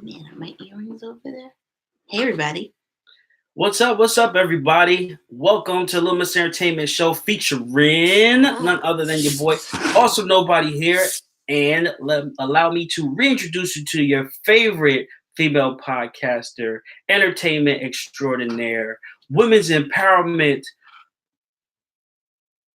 Man, are my earrings over there? Hey, everybody. What's up? What's up, everybody? Welcome to Little Miss Entertainment Show featuring none other than your boy, also nobody here. And allow me to reintroduce you to your favorite female podcaster, entertainment extraordinaire, women's empowerment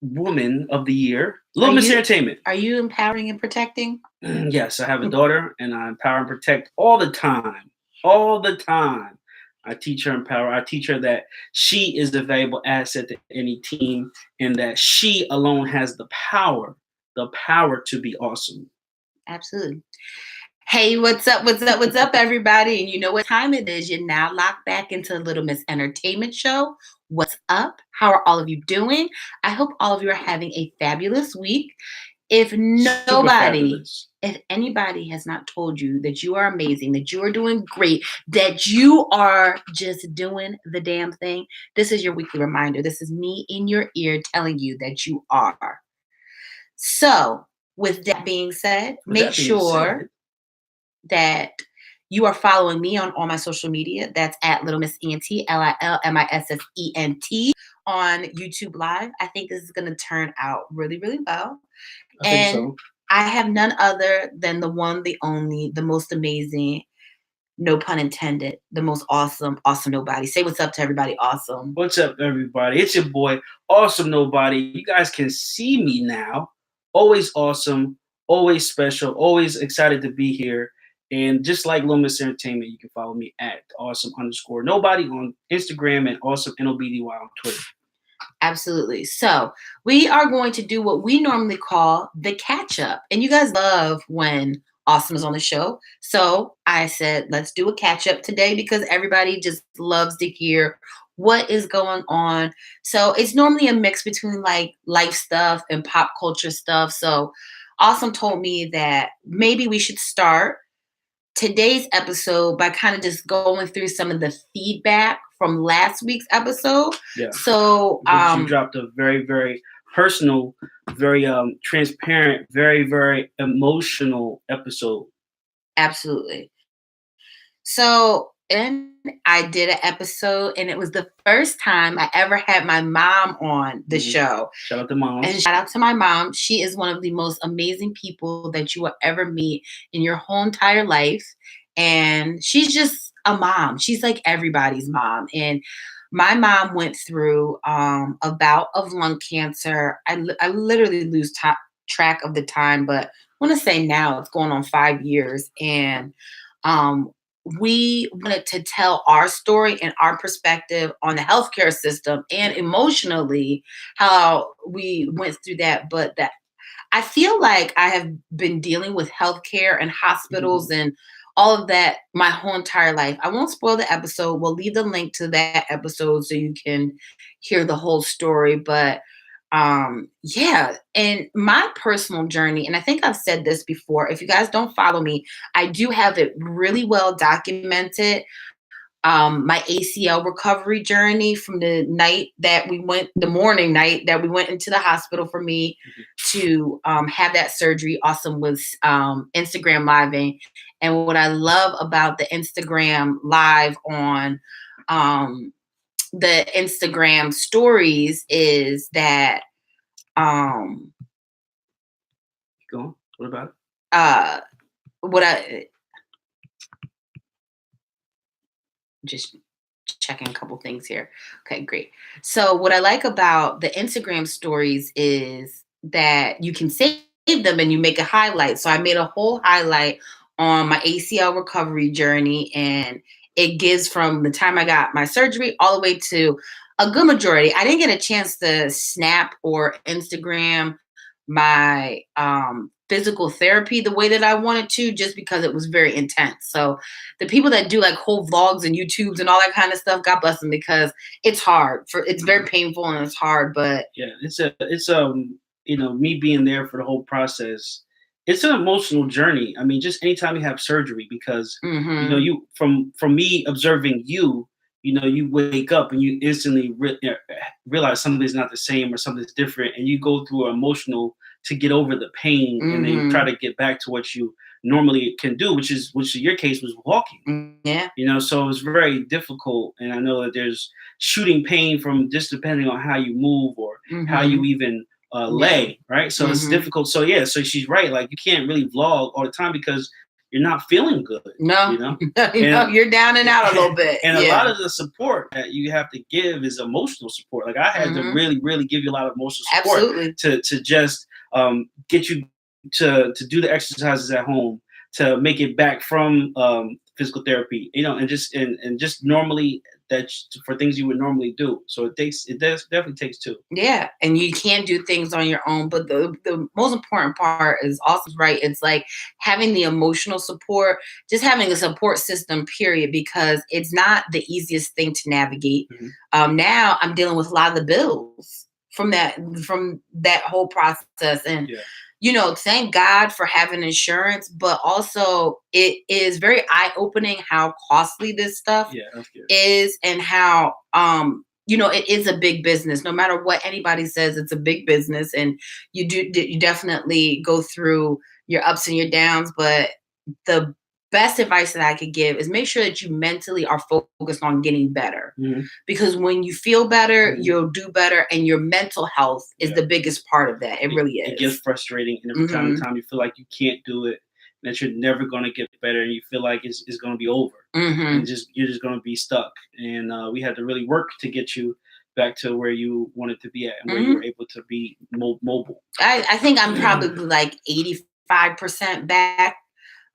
woman of the year, Little Miss Entertainment. Are you empowering and protecting? Yes, I have a daughter, and I empower and protect all the time. All the time. I teach her empower. I teach her that she is a valuable asset to any team, and that she alone has the power to be awesome. Absolutely. Hey, what's up? What's up? What's up, everybody? And you know what time it is. You're now locked back into Little Miss Entertainment Show. What's up? How are all of you doing? I hope all of you are having a fabulous week. If anybody has not told you that you are amazing, that you are doing great, that you are just doing the damn thing, this is your weekly reminder. This is me in your ear telling you that you are. So, with that being said, make sure that you are following me on all my social media. That's at Little Miss ENT, LILMISSENT on YouTube Live. I think this is going to turn out really, really well. I think so. I have none other than the one, the only, the most amazing, no pun intended, the most awesome nobody. Say what's up to everybody, awesome. What's up, everybody? It's your boy, Awesome Nobody. You guys can see me now. Always awesome, always special, always excited to be here. And just like Little Miss Entertainment, you can follow me at awesome_nobody on Instagram and awesome NOBDY on Twitter. Absolutely. So we are going to do what we normally call the catch up. And you guys love when Awesome is on the show. So I said, let's do a catch up today because everybody just loves to hear what is going on. So it's normally a mix between like life stuff and pop culture stuff. So Awesome told me that maybe we should start today's episode by kind of just going through some of the feedback from last week's episode. Yeah. So you dropped a very, very personal, very transparent, very, very emotional episode. Absolutely. So I did an episode, and it was the first time I ever had my mom on the show. Shout out to mom. And shout out to my mom. She is one of the most amazing people that you will ever meet in your whole entire life. And she's just a mom. She's like everybody's mom. And my mom went through a bout of lung cancer. I literally lose track of the time, but I want to say now it's going on 5 years. And we wanted to tell our story and our perspective on the healthcare system and emotionally how we went through that. But that I feel like I have been dealing with healthcare and hospitals and all of that my whole entire life. I won't spoil the episode. We'll leave the link to that episode so you can hear the whole story. But yeah, and my personal journey, and I think I've said this before, if you guys don't follow me, I do have it really well documented. My ACL recovery journey from the morning night that we went into the hospital for me to have that surgery. Awesome was Instagram living. And what I love about the Instagram live on the Instagram stories is that Go on. What about it? Just checking a couple things here. Okay, great. So what I like about the Instagram stories is that you can save them and you make a highlight. So I made a whole highlight on my ACL recovery journey, and it gives from the time I got my surgery all the way to a good majority. I didn't get a chance to snap or Instagram my physical therapy the way that I wanted to, just because it was very intense. So the people that do like whole vlogs and YouTubes and all that kind of stuff, God bless them, because it's hard. It's very painful and it's hard. But yeah, it's me being there for the whole process. It's an emotional journey. I mean, just anytime you have surgery, because you from me observing you, you wake up and you instantly realize something's not the same or something's different, and you go through an emotional to get over the pain, and then try to get back to what you normally can do, which in your case was walking. Yeah. So it's very difficult. And I know that there's shooting pain from just depending on how you move or how you even lay, right? So it's difficult. So yeah, so she's right. Like you can't really vlog all the time because you're not feeling good. No, you're down and out a little bit. And a lot of the support that you have to give is emotional support. Like I had to really, really give you a lot of emotional support to just get you to do the exercises at home, to make it back from physical therapy, and just normally for things you would normally do. So it definitely takes two. Yeah, and you can't do things on your own. But the most important part is also right. It's like having the emotional support, just having a support system, period, because it's not the easiest thing to navigate. Now I'm dealing with a lot of the bills from that whole process. And thank God for having insurance, but also it is very eye-opening how costly this stuff is, and how it is a big business. No matter what anybody says, it's a big business, and you definitely go through your ups and your downs. But the best advice that I could give is make sure that you mentally are focused on getting better, because when you feel better, you'll do better, and your mental health is the biggest part of that. It really is. It gets frustrating, and every time you feel like you can't do it, that you're never going to get better, and you feel like it's going to be over, and you're just going to be stuck. And we had to really work to get you back to where you wanted to be at, and where you were able to be mobile. I think I'm probably like 85% back.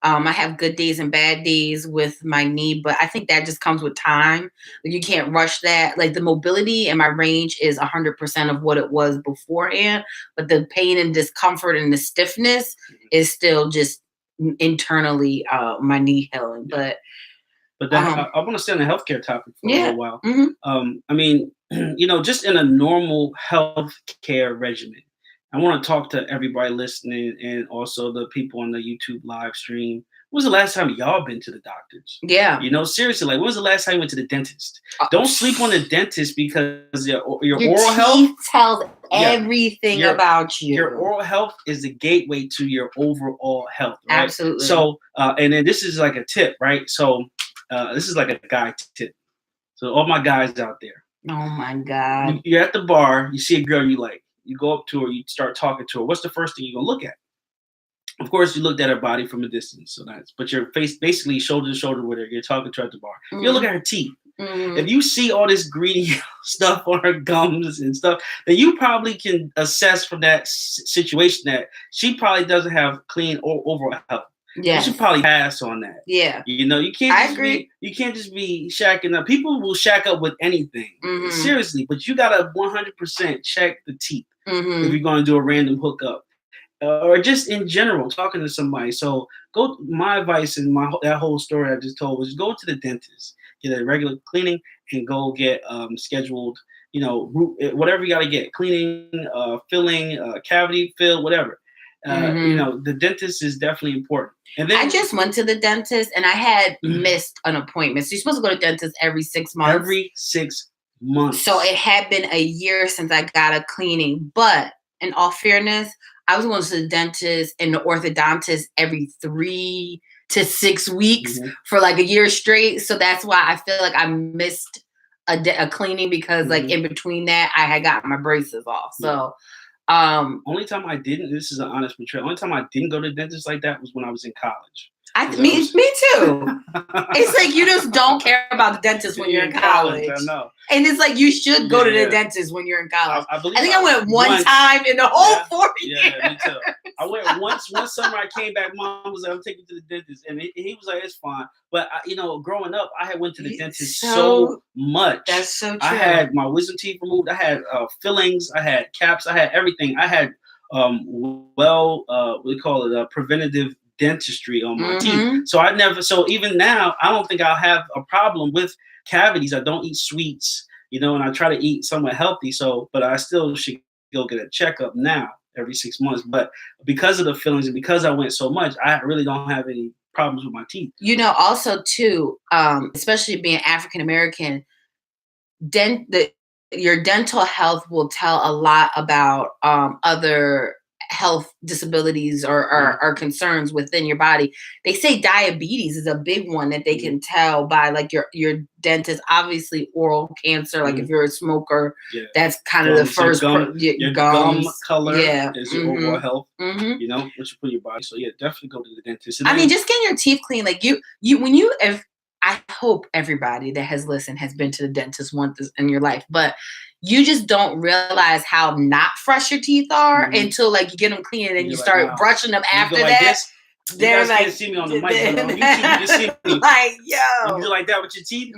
I have good days and bad days with my knee, but I think that just comes with time. You can't rush that. Like the mobility and my range is 100% of what it was beforehand, but the pain and discomfort and the stiffness is still just internally my knee healing. But I want to stay on the healthcare topic for a little while. I mean, just in a normal healthcare regimen, I want to talk to everybody listening and also the people on the YouTube live stream. When was the last time y'all been to the doctors? Yeah. Seriously, like when was the last time you went to the dentist? Don't sleep on the dentist because your oral teeth health tells everything about you. Your oral health is the gateway to your overall health, right? Absolutely. So, and then this is like a tip, right? So, this is like a guy tip. So all my guys out there. Oh my God. You're at the bar, you see a girl you like. You go up to her, you start talking to her. What's the first thing you're gonna look at? Of course, you looked at her body from a distance, but your face basically shoulder to shoulder with her. You're talking to her at the bar. You look at her teeth. If you see all this greedy stuff on her gums and stuff, then you probably can assess from that situation that she probably doesn't have clean or overall health. Yeah, you should probably pass on that. Yeah, you can't. I agree. You can't just be shacking up. People will shack up with anything, seriously. But you gotta 100% check the teeth if you're going to do a random hookup, or just in general talking to somebody. So my advice and that whole story I just told was go to the dentist, get a regular cleaning, and go get scheduled. Whatever you got to get, cleaning, filling, cavity fill, whatever. The dentist is definitely important. And then I just went to the dentist and I had missed an appointment. So you're supposed to go to the dentist every 6 months. Every 6 months. So it had been a year since I got a cleaning. But in all fairness, I was going to the dentist and the orthodontist every 3 to 6 weeks for like a year straight. So that's why I feel like I missed a cleaning, because like in between that, I had gotten my braces off. So only time I didn't, this is an honest portrayal, only time I didn't go to the dentist like that was when I was in college. Me too. It's like you just don't care about the dentist when you're in college. I know. And it's like you should go to the dentist when you're in college. I think I went one time in the whole 4 years. Yeah, me too. I went once. One summer I came back. Mom was like, "I'm taking you to the dentist," and he was like, "It's fine." But growing up, I had went to the dentist so much. That's so true. I had my wisdom teeth removed. I had fillings. I had caps. I had everything. I had preventative dentistry on my teeth. So even now, I don't think I'll have a problem with cavities. I don't eat sweets, and I try to eat somewhat healthy. But I still should go get a checkup now every 6 months. But because of the fillings and because I went so much, I really don't have any problems with my teeth. Also too, especially being African American, your dental health will tell a lot about other health disabilities or concerns within your body. They say diabetes is a big one that they can tell by like your dentist. Obviously, oral cancer. Like if you're a smoker, that's kind of the first. Your gum color is your overall health. You know, what you put in your body. So yeah, definitely go to the dentist. I mean, just getting your teeth clean. Like I hope everybody that has listened has been to the dentist once in your life, but you just don't realize how not fresh your teeth are until like you get them clean and then you start brushing them after that. They're like, can't see me on the mic, but on YouTube you can see me. Like, yo, you do like that with your teeth.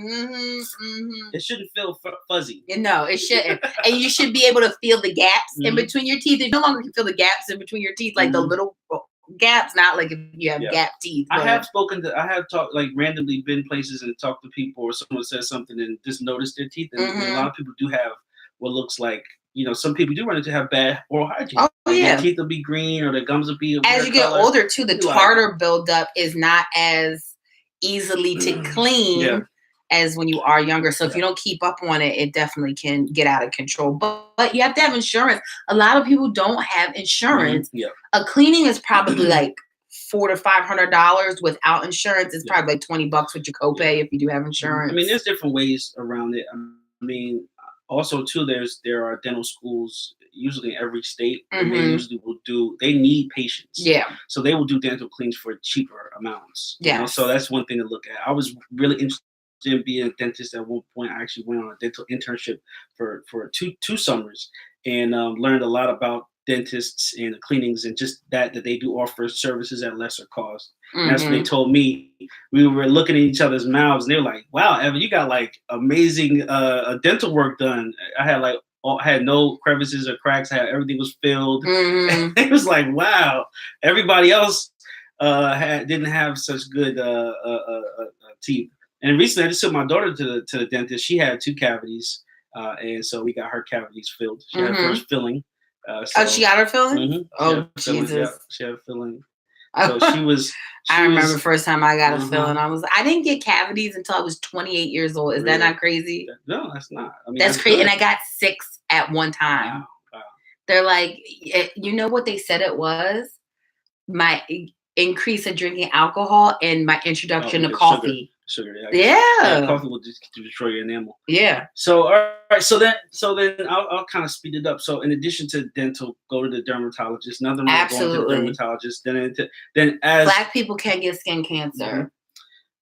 It shouldn't feel fuzzy. No, it shouldn't. And you should be able to feel the gaps in between your teeth. You no longer can feel the gaps in between your teeth, like the little gaps. Not like if you have gap teeth. I have talked like randomly been places and talked to people, or someone says something and just noticed their teeth. And a lot of people do have what looks like, you know, some people do run into have bad oral hygiene. Oh, yeah. Their teeth will be green or their gums will be as you get older too, the tartar buildup is not as easily to clean as when you are younger. So if you don't keep up on it, it definitely can get out of control. But you have to have insurance. A lot of people don't have insurance. A cleaning is probably like $400 to $500 without insurance. It's probably like $20 with your copay if you do have insurance. I mean, there's different ways around it. I mean, also too, there are dental schools usually in every state, and they usually they need patients. So they will do dental cleans for cheaper amounts. You know? So that's one thing to look at. I was really interested in being a dentist at one point. I actually went on a dental internship for two summers and learned a lot about dentists and the cleanings and just that they do offer services at lesser cost. And that's what they told me. We were looking at each other's mouths and they were like, wow, Evan, you got like amazing dental work done. I had no crevices or cracks. Everything was filled. It was like, wow, everybody else didn't have such good teeth. And recently I just took my daughter to the dentist. She had 2 cavities. And so we got her cavities filled. She had her first filling. She got her filling? Oh, Jesus. She had a filling. So she was. I remember the first time I got a filling. I didn't get cavities until I was 28 years old. Is that not crazy? No, that's not. I mean, that's crazy. Good. And I got 6 at one time. Wow. They're like, you know what they said it was? My increase in drinking alcohol and my introduction to coffee. Sugar. Coffee will just destroy your enamel. So all right. So then I'll kind of speed it up. So in addition to dental, go to the dermatologist. Nothing wrong going to the dermatologist. Then as Black people can get skin cancer.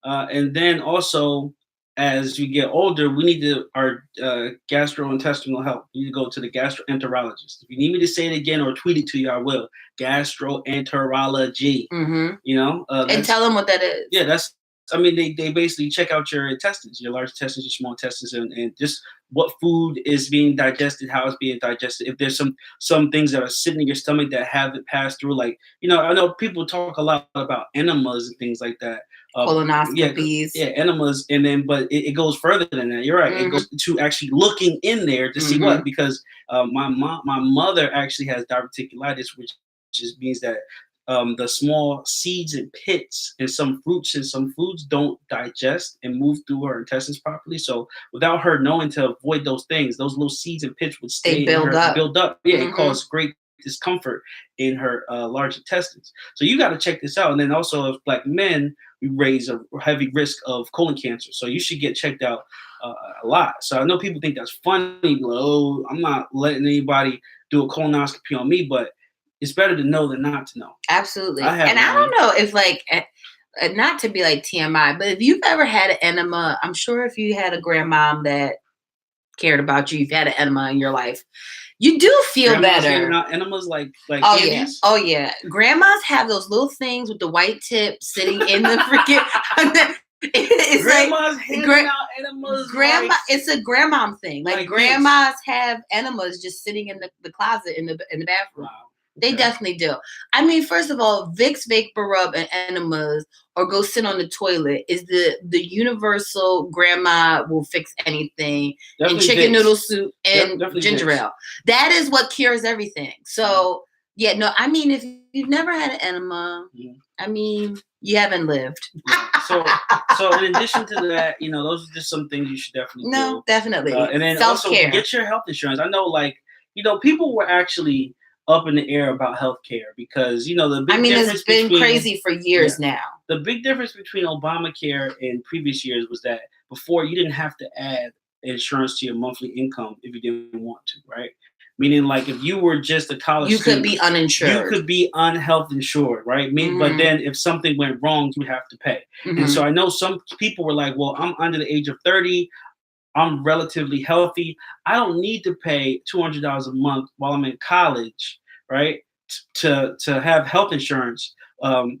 And then also as you get older, we need our gastrointestinal health. You need to go to the gastroenterologist. If you need me to say it again or tweet it to you, I will. Gastroenterology. You know, and tell them what that is. Yeah, they basically check out your intestines, your large intestines, your small intestines, and just what food is being digested, how it's being digested. If there's some things that are sitting in your stomach that haven't passed through, like, you know, I know people talk a lot about enemas and things like that. Colonoscopies. Enemas, and then, but it goes further than that. You're right. It goes to actually looking in there to see what, because my mother actually has diverticulitis, which just means that the small seeds and pits in some fruits and some foods don't digest and move through her intestines properly. So without her knowing to avoid those things, those little seeds and pits would stay build up. Yeah, it causes great discomfort in her large intestines. So you got to check this out. And then also, as Black men, we raise a heavy risk of colon cancer. So you should get checked out a lot. So I know people think that's funny. Oh, I'm not letting anybody do a colonoscopy on me, but it's better to know than not to know. Absolutely. I don't know if, like, not to be like TMI, but if you've ever had an enema, I'm sure if you had a grandmom that cared about you, you've had an enema in your life, you do feel better. Enemas like candies? Oh yeah. Grandmas have those little things with the white tip sitting in the freaking. It's grandmas like handing out enemas. Grandma, it's a grandmom thing. Like grandmas have enemas just sitting in the closet in the bathroom. Wow. They definitely do. I mean, first of all, Vicks Vapor Rub and enemas or go sit on the toilet is the universal grandma will fix anything. Definitely and chicken noodle soup and ginger ale. That is what cures everything. So, I mean, if you've never had an enema, I mean, you haven't lived. So in addition to that, you know, those are just some things you should definitely do. No, definitely. And then self-care. Also get your health insurance. I know, like, you know, people were actually up in the air about healthcare because the big difference it's been between, crazy for years now. The big difference between Obamacare and previous years was that before you didn't have to add insurance to your monthly income if you didn't want to, right? Meaning, like, if you were just a college student, you could be uninsured. You could be unhealth insured, right? But then if something went wrong, you have to pay. And so I know some people were like, well, I'm under the age of 30. I'm relatively healthy. I don't need to pay $200 a month while I'm in college, right? To have health insurance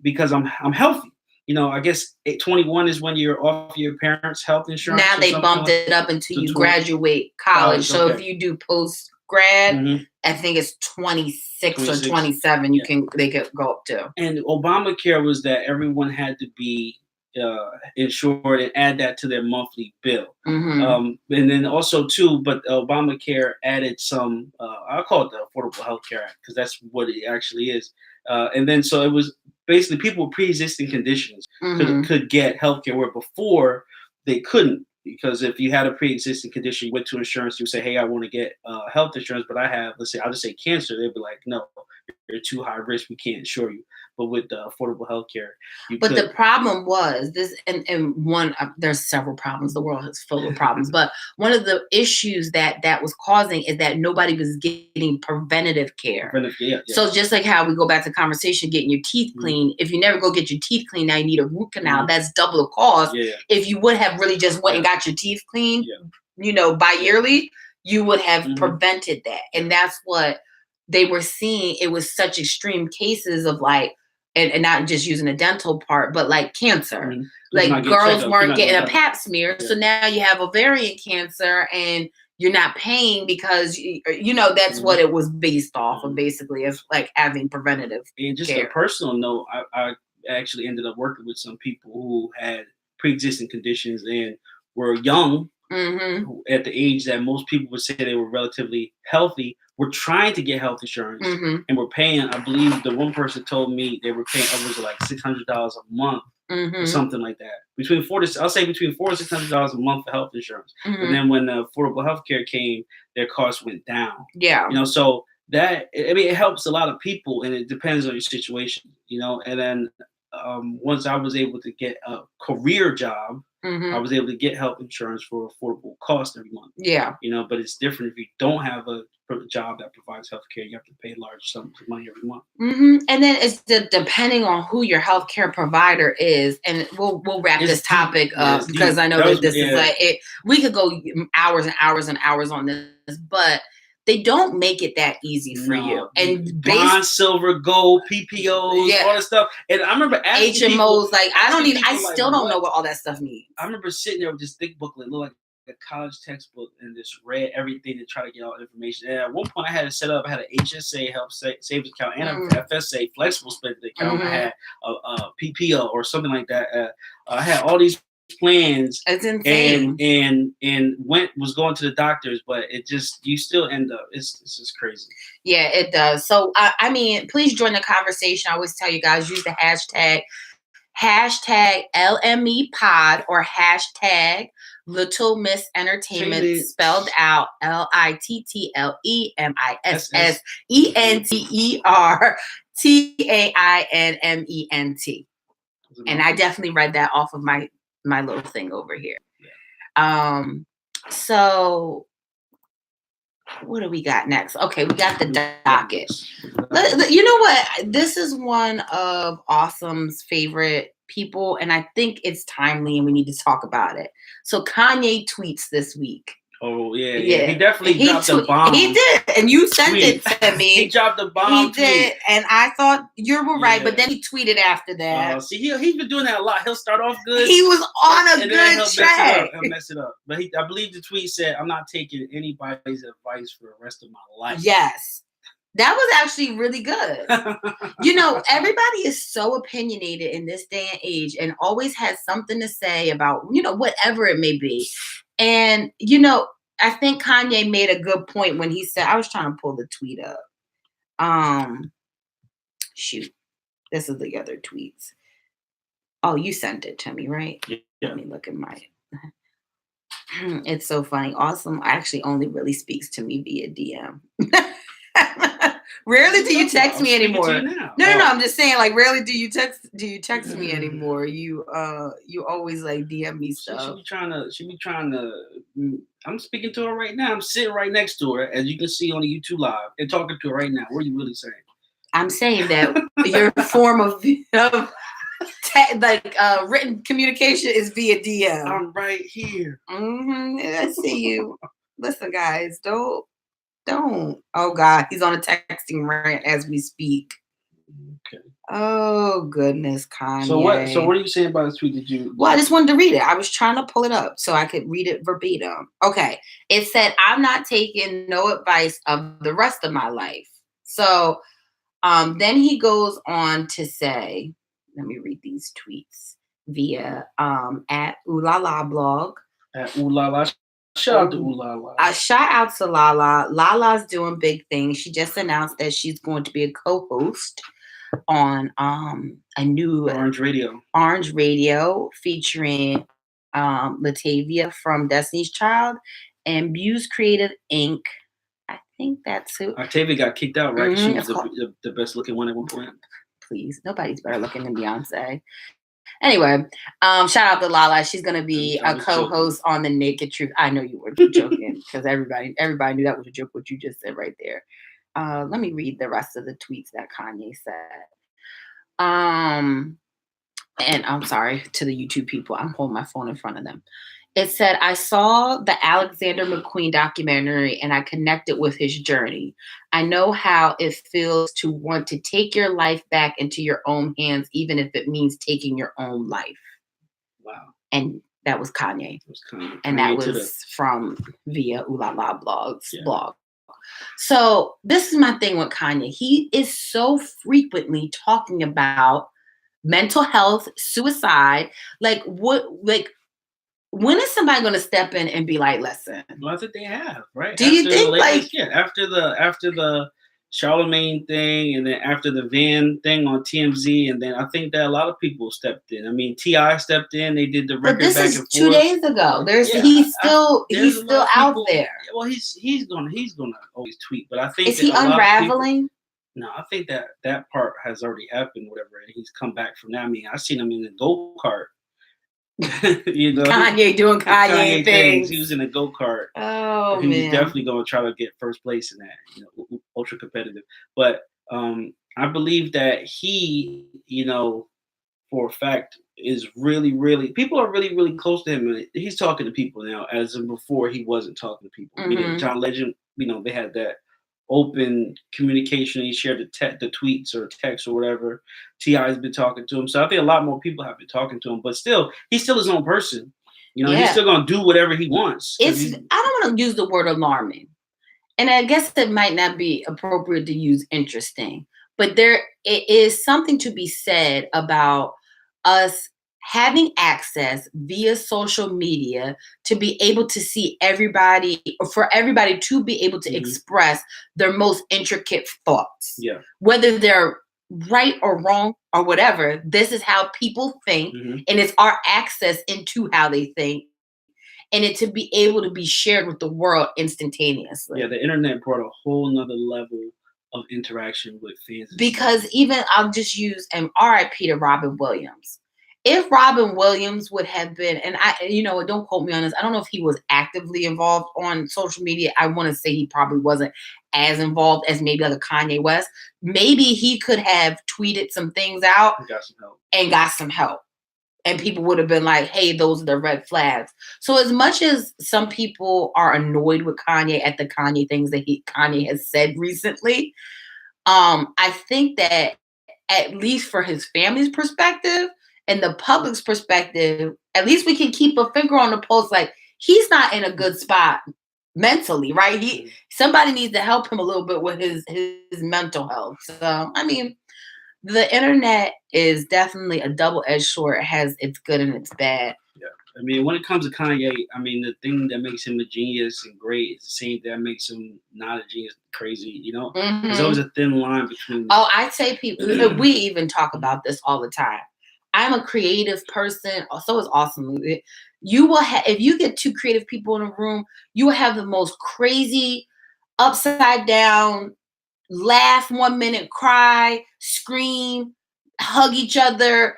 because I'm healthy. I guess 21 is when you're off your parents' health insurance. Now they bumped it up until you graduate college. So if you do post grad, I think it's 26 or 27. They could go up to. And Obamacare was that everyone had to be insured and add that to their monthly bill. And then also too, but Obamacare added some, I call it the Affordable Health Care Act because that's what it actually is. And then so it was basically people with pre-existing conditions could get healthcare where before they couldn't, because if you had a pre-existing condition, you went to insurance, you would say, hey, I want to get health insurance, but I have, let's say, I'll just say cancer. They'd be like, no, you're too high risk. We can't insure you. But with affordable health care, the problem was this, and one, there's several problems. The world is full of problems. But one of the issues that was causing is that nobody was getting preventative care. So just like how we go back to conversation, getting your teeth clean. If you never go get your teeth clean, now you need a root canal. That's double the cost. If you would have really just went and got your teeth cleaned, bi-yearly, you would have prevented that. And that's what they were seeing. It was such extreme cases of like, and not just using the dental part, but like cancer. Like girls weren't getting a pap smear. So now you have ovarian cancer and you're not paying because, that's what it was based off of, basically, of like having preventative And just care. a personal note, I actually ended up working with some people who had pre-existing conditions and were young at the age that most people would say they were relatively healthy, were trying to get health insurance and were paying, I believe the one person told me they were paying upwards of like $600 a month or something like that. Between $400 and $600 a month for health insurance. And then when the affordable health care came, their costs went down. So that, it helps a lot of people, and it depends on your situation, and then once I was able to get a career job, I was able to get health insurance for affordable cost every month. But it's different if you don't have a job that provides health care. You have to pay large sums of money every month. And then it's depending on who your healthcare provider is. And we'll wrap this topic up because I know that this is like it. We could go hours and hours and hours on this, but they don't make it that easy for you. And bond, silver, gold, PPOs, all that stuff. And I remember asking HMOs, like I still don't know what all that stuff means. I remember sitting there with this thick booklet, looked like a college textbook, and just read everything to try to get all the information. And at one point I had it set up. I had an HSA health savings account and an FSA flexible spending account. I had a PPO or something like that. I had all these plans. It's insane. And was going to the doctors, but it just, you still end up, it's just crazy. Yeah, it does. So please join the conversation. I always tell you guys, use the hashtag LME pod or hashtag Little Miss Entertainment, spelled out LITTLEMISSENTERTAINMENT. And I definitely read that off of my little thing over here. So what do we got next? Okay, we got the docket. You know what? This is one of Awesome's favorite people, and I think it's timely and we need to talk about it. So Kanye tweets this week. Oh, yeah. He definitely dropped a bomb. He did, and you sent it to me. He dropped a bomb. He did, and I thought you were right, but then he tweeted after that. See, he's been doing that a lot. He'll start off good. He was on a good track. He'll mess it up. But I believe the tweet said, I'm not taking anybody's advice for the rest of my life. Yes. That was actually really good. Everybody is so opinionated in this day and age and always has something to say about, whatever it may be. And, I think Kanye made a good point when he said, I was trying to pull the tweet up. Shoot. This is the other tweets. Oh, you sent it to me, right? Yeah. Let me look at my. It's so funny. Awesome actually only really speaks to me via DM. Rarely do you text I'm me speaking to anymore. you now. No. I'm just saying, like, rarely do you text me anymore. You always like DM me She stuff. be trying to. I'm speaking to her right now. I'm sitting right next to her, as you can see on the YouTube live, and talking to her right now. What are you really saying? I'm saying that your form of written communication is via DM. I'm right here. I see you. Listen, guys, don't. Oh God, he's on a texting rant as we speak. Okay. Oh goodness, Kanye. So what are you saying about this tweet? Did you? Well, I just wanted to read it. I was trying to pull it up so I could read it verbatim. Okay. It said, "I'm not taking no advice of the rest of my life." So then he goes on to say, let me read these tweets via at Ulala blog. At Ulala. Shout out to Ulala. Shout out to Lala. Lala's doing big things. She just announced that she's going to be a co-host on a new Orange Radio featuring Latavia from Destiny's Child and Muse Creative Inc. I think that's who. Octavia got kicked out, right? She was the best looking one at one point. Please, nobody's better looking than Beyonce. Anyway, shout out to Lala. She's gonna be a co-host on The Naked Truth. I know you were joking because everybody knew that was a joke. What you just said right there. Let me read the rest of the tweets that Kanye said. And I'm sorry to the YouTube people. I'm holding my phone in front of them. It said, "I saw the Alexander McQueen documentary and I connected with his journey. I know how it feels to want to take your life back into your own hands, even if it means taking your own life." Wow. And that was Kanye. And Kanye that was from via Ulala blog. So this is my thing with Kanye. He is so frequently talking about mental health, suicide. When is somebody going to step in and be like, "Listen"? Well, I think they have, right? Do you think after the Charlemagne thing, and then after the Van thing on TMZ, and then I think that a lot of people stepped in. I mean, T.I. stepped in. They did the record back and forth. But this is 2 days ago. He's still out there. Well, he's gonna always tweet, but I think is he unraveling? No, I think that part has already happened. Whatever, and he's come back from that. I mean, I seen him in the go-kart. Kanye doing Kanye things. He was in a go-kart. Oh, man. He's definitely going to try to get first place in that, ultra competitive. But I believe that he, for a fact, is really, really, people are really, really close to him. He's talking to people now, as in before he wasn't talking to people. Meaning John Legend, they had that open communication. He shared the tweets or text or whatever. T.I. has been talking to him. So I think a lot more people have been talking to him, but still, he's still his own person. He's still going to do whatever he wants. I don't want to use the word alarming. And I guess it might not be appropriate to use interesting, but it is something to be said about us having access via social media to be able to see everybody, or for everybody to be able to express their most intricate thoughts. Yeah. Whether they're right or wrong or whatever, this is how people think, and it's our access into how they think, and it to be able to be shared with the world instantaneously. Yeah, the internet brought a whole nother level of interaction with fans. Because even I'll just use RIP to Robin Williams. If Robin Williams would have been, and don't quote me on this, I don't know if he was actively involved on social media. I want to say he probably wasn't as involved as maybe like a Kanye West. Maybe he could have tweeted some things out and got some help. And people would have been like, "Hey, those are the red flags." So as much as some people are annoyed with Kanye at the Kanye things that Kanye has said recently, I think that at least for his family's perspective and the public's perspective, at least we can keep a finger on the pulse. Like, he's not in a good spot mentally, right? Somebody needs to help him a little bit with his mental health. So, I mean, the internet is definitely a double-edged sword. It has its good and its bad. Yeah. I mean, when it comes to Kanye, I mean, the thing that makes him a genius and great is the same thing that makes him not a genius, crazy, There's always a thin line between. Oh, I say people, we even talk about this all the time. I'm a creative person. So is Awesome. You will have, if you get two creative people in a room, you will have the most crazy, upside down, laugh 1 minute, cry, scream, hug each other,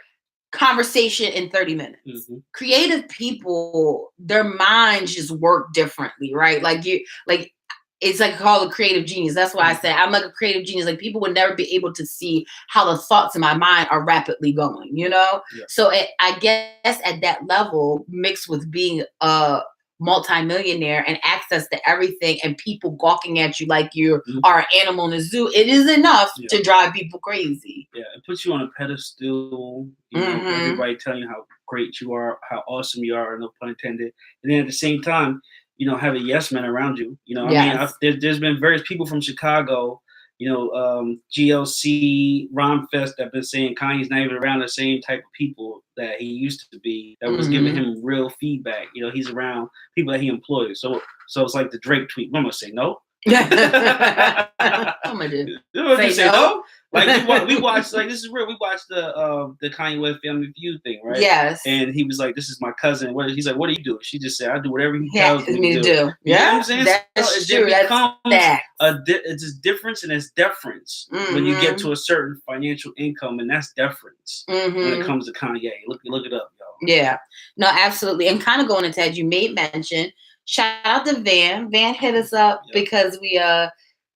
conversation in 30 minutes. Mm-hmm. Creative people, their minds just work differently, right? It's like called a creative genius. That's why I say I'm like a creative genius. Like people would never be able to see how the thoughts in my mind are rapidly going, you know? Yeah. So I guess at that level, mixed with being a multimillionaire and access to everything and people gawking at you like you are an animal in a zoo, it is enough to drive people crazy. Yeah, it puts you on a pedestal, you know, everybody telling you how great you are, how awesome you are, no pun intended. And then at the same time, you know, have a yes man around you. You know, Yes. I mean, there's been various people from Chicago, you know, GLC, Romfest that have been saying Kanye's not even around the same type of people that he used to be, that was giving him real feedback. You know, he's around people that he employs. So it's like the Drake tweet. I'm going to say no. I'm going to say no. Like we watched, like this is real. We watched the Kanye West Family Feud thing, right? Yes. And he was like, "This is my cousin." He's like, "What do you do?" She just said, "I do whatever he tells me to do." Yeah, you know what I'm saying? That's so true. It becomes It's a difference, and it's deference when you get to a certain financial income, and that's deference when it comes to Kanye. Look it up, y'all. Yeah, no, absolutely. And kind of going into that, you made mention. Shout out to Van. Van hit us up because we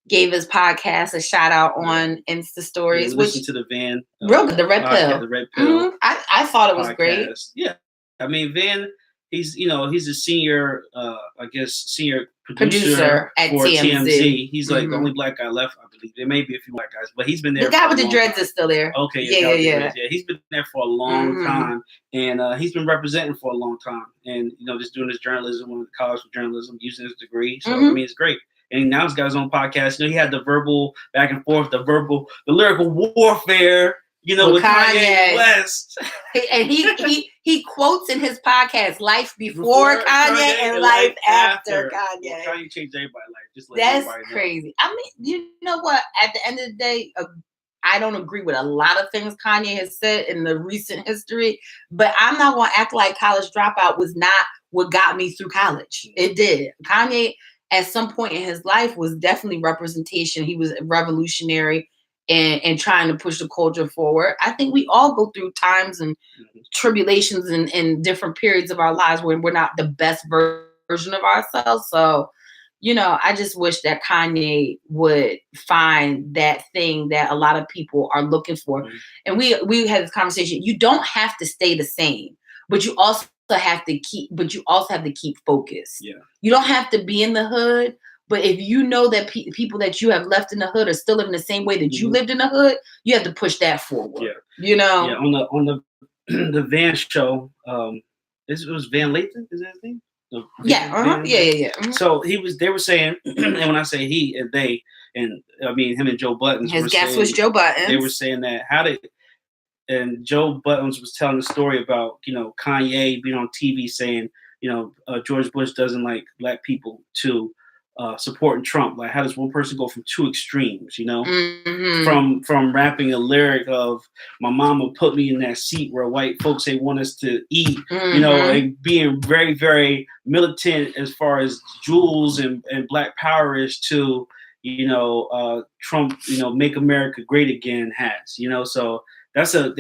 gave his podcast a shout out on Insta Stories. Listen to the Van. Real good. The Red Pill. The Red Pill. I thought it was great. Yeah. I mean, Van, he's a senior, senior producer at for TMZ. He's like the Mhm. only black guy left, I believe. There may be a few black guys, but he's been there. The guy with the dreads is still there. Okay, yeah. He's been there for a long time, and he's been representing for a long time, and just doing his journalism, went to college for journalism, using his degree. So I mean, it's great. And now he's got his own podcast. He had the verbal back and forth, the lyrical warfare. With Kanye West. And he quotes in his podcast, life before Kanye and life after Kanye. Well, Kanye changed everybody's life. Just like that's crazy. I mean, you know what? At the end of the day, I don't agree with a lot of things Kanye has said in the recent history, but I'm not going to act like College Dropout was not what got me through college. It did. Kanye, at some point in his life, was definitely representation. He was revolutionary and trying to push the culture forward. I think we all go through times and tribulations and different periods of our lives when we're not the best version of ourselves. So, I just wish that Kanye would find that thing that a lot of people are looking for. And we had this conversation. You don't have to stay the same, but you also have to keep focused. Yeah. You don't have to be in the hood. But if you know that people that you have left in the hood are still living the same way that you lived in the hood, you have to push that forward. Yeah. Yeah, on the Van show, it was Van Lathan, is that his name? Yeah. Mm-hmm. So they were saying, and when I say he and they, and I mean him and Joe Buttons. His guest was Joe Buttons. They were saying that and Joe Buttons was telling the story about Kanye being on TV saying George Bush doesn't like black people to supporting Trump. Like, how does one person go from two extremes, from rapping a lyric of "my mama put me in that seat where white folks they want us to eat," and being very, very militant as far as jewels and black power is to Trump, make America great again has, so that's a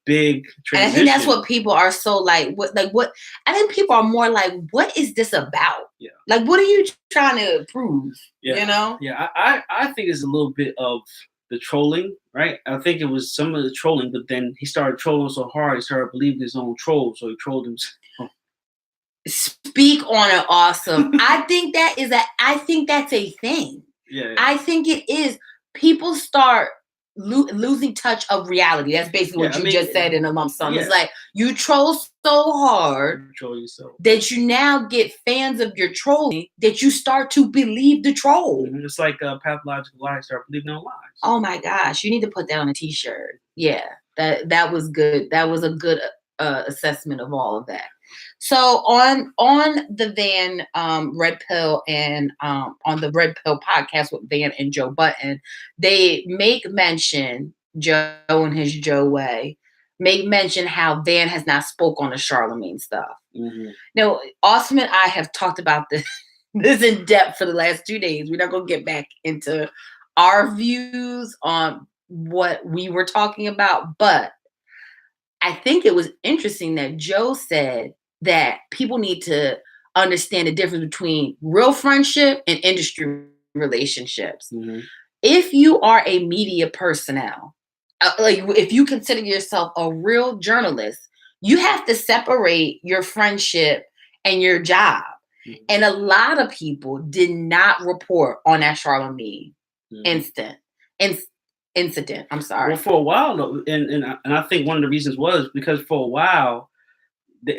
big transition. And I think that's what people are so like. What I think people are more like, what is this about? Yeah. Like, what are you trying to prove? Yeah. Yeah. I think it's a little bit of the trolling, right? I think it was some of the trolling, but then he started trolling so hard, he started believing his own troll, so he trolled himself. Speak on it, awesome. I think that's a thing. Yeah. I think it is. People start losing touch of reality. That's basically what you just said in a lump sum. It's like you troll so hard that you now get fans of your trolling that you start to believe the troll. It's like pathological lies start believing no lies. Oh my gosh, you need to put that on a t-shirt. Yeah, that was good. That was a good assessment of all of that. So on the Van Red Pill and on the Red Pill podcast with Van and Joe Budden, they make mention, Joe and his Joe way, make mention how Van has not spoke on the Charlemagne stuff. Now, Austin and I have talked about this in depth for the last 2 days. We're not going to get back into our views on what we were talking about, but I think it was interesting that Joe said that people need to understand the difference between real friendship and industry relationships. Mm-hmm. If you are a media personnel, like if you consider yourself a real journalist, you have to separate your friendship and your job. Mm-hmm. And a lot of people did not report on that Charlamagne incident. I'm sorry. Well, for a while, though, and I think one of the reasons was because for a while,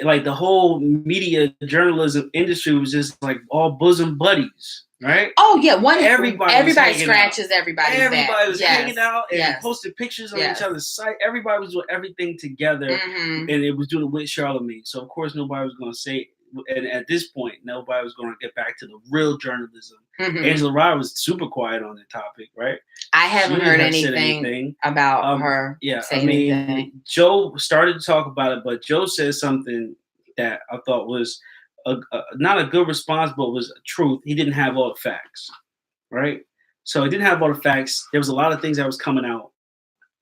like the whole media journalism industry was just like all bosom buddies, right? Oh yeah, everybody scratches everybody's back. Everybody was hanging out and posted pictures on each other's site. Everybody was doing everything together, and it was doing it with Charlamagne. So of course nobody was going to say. And at this point, nobody was going to get back to the real journalism. Angela Rye was super quiet on the topic, right? I haven't heard anything about her. Yeah, I mean, anything. Joe started to talk about it, but Joe said something that I thought was not a good response, but was truth. He didn't have all the facts, right? So he didn't have all the facts. There was a lot of things that was coming out.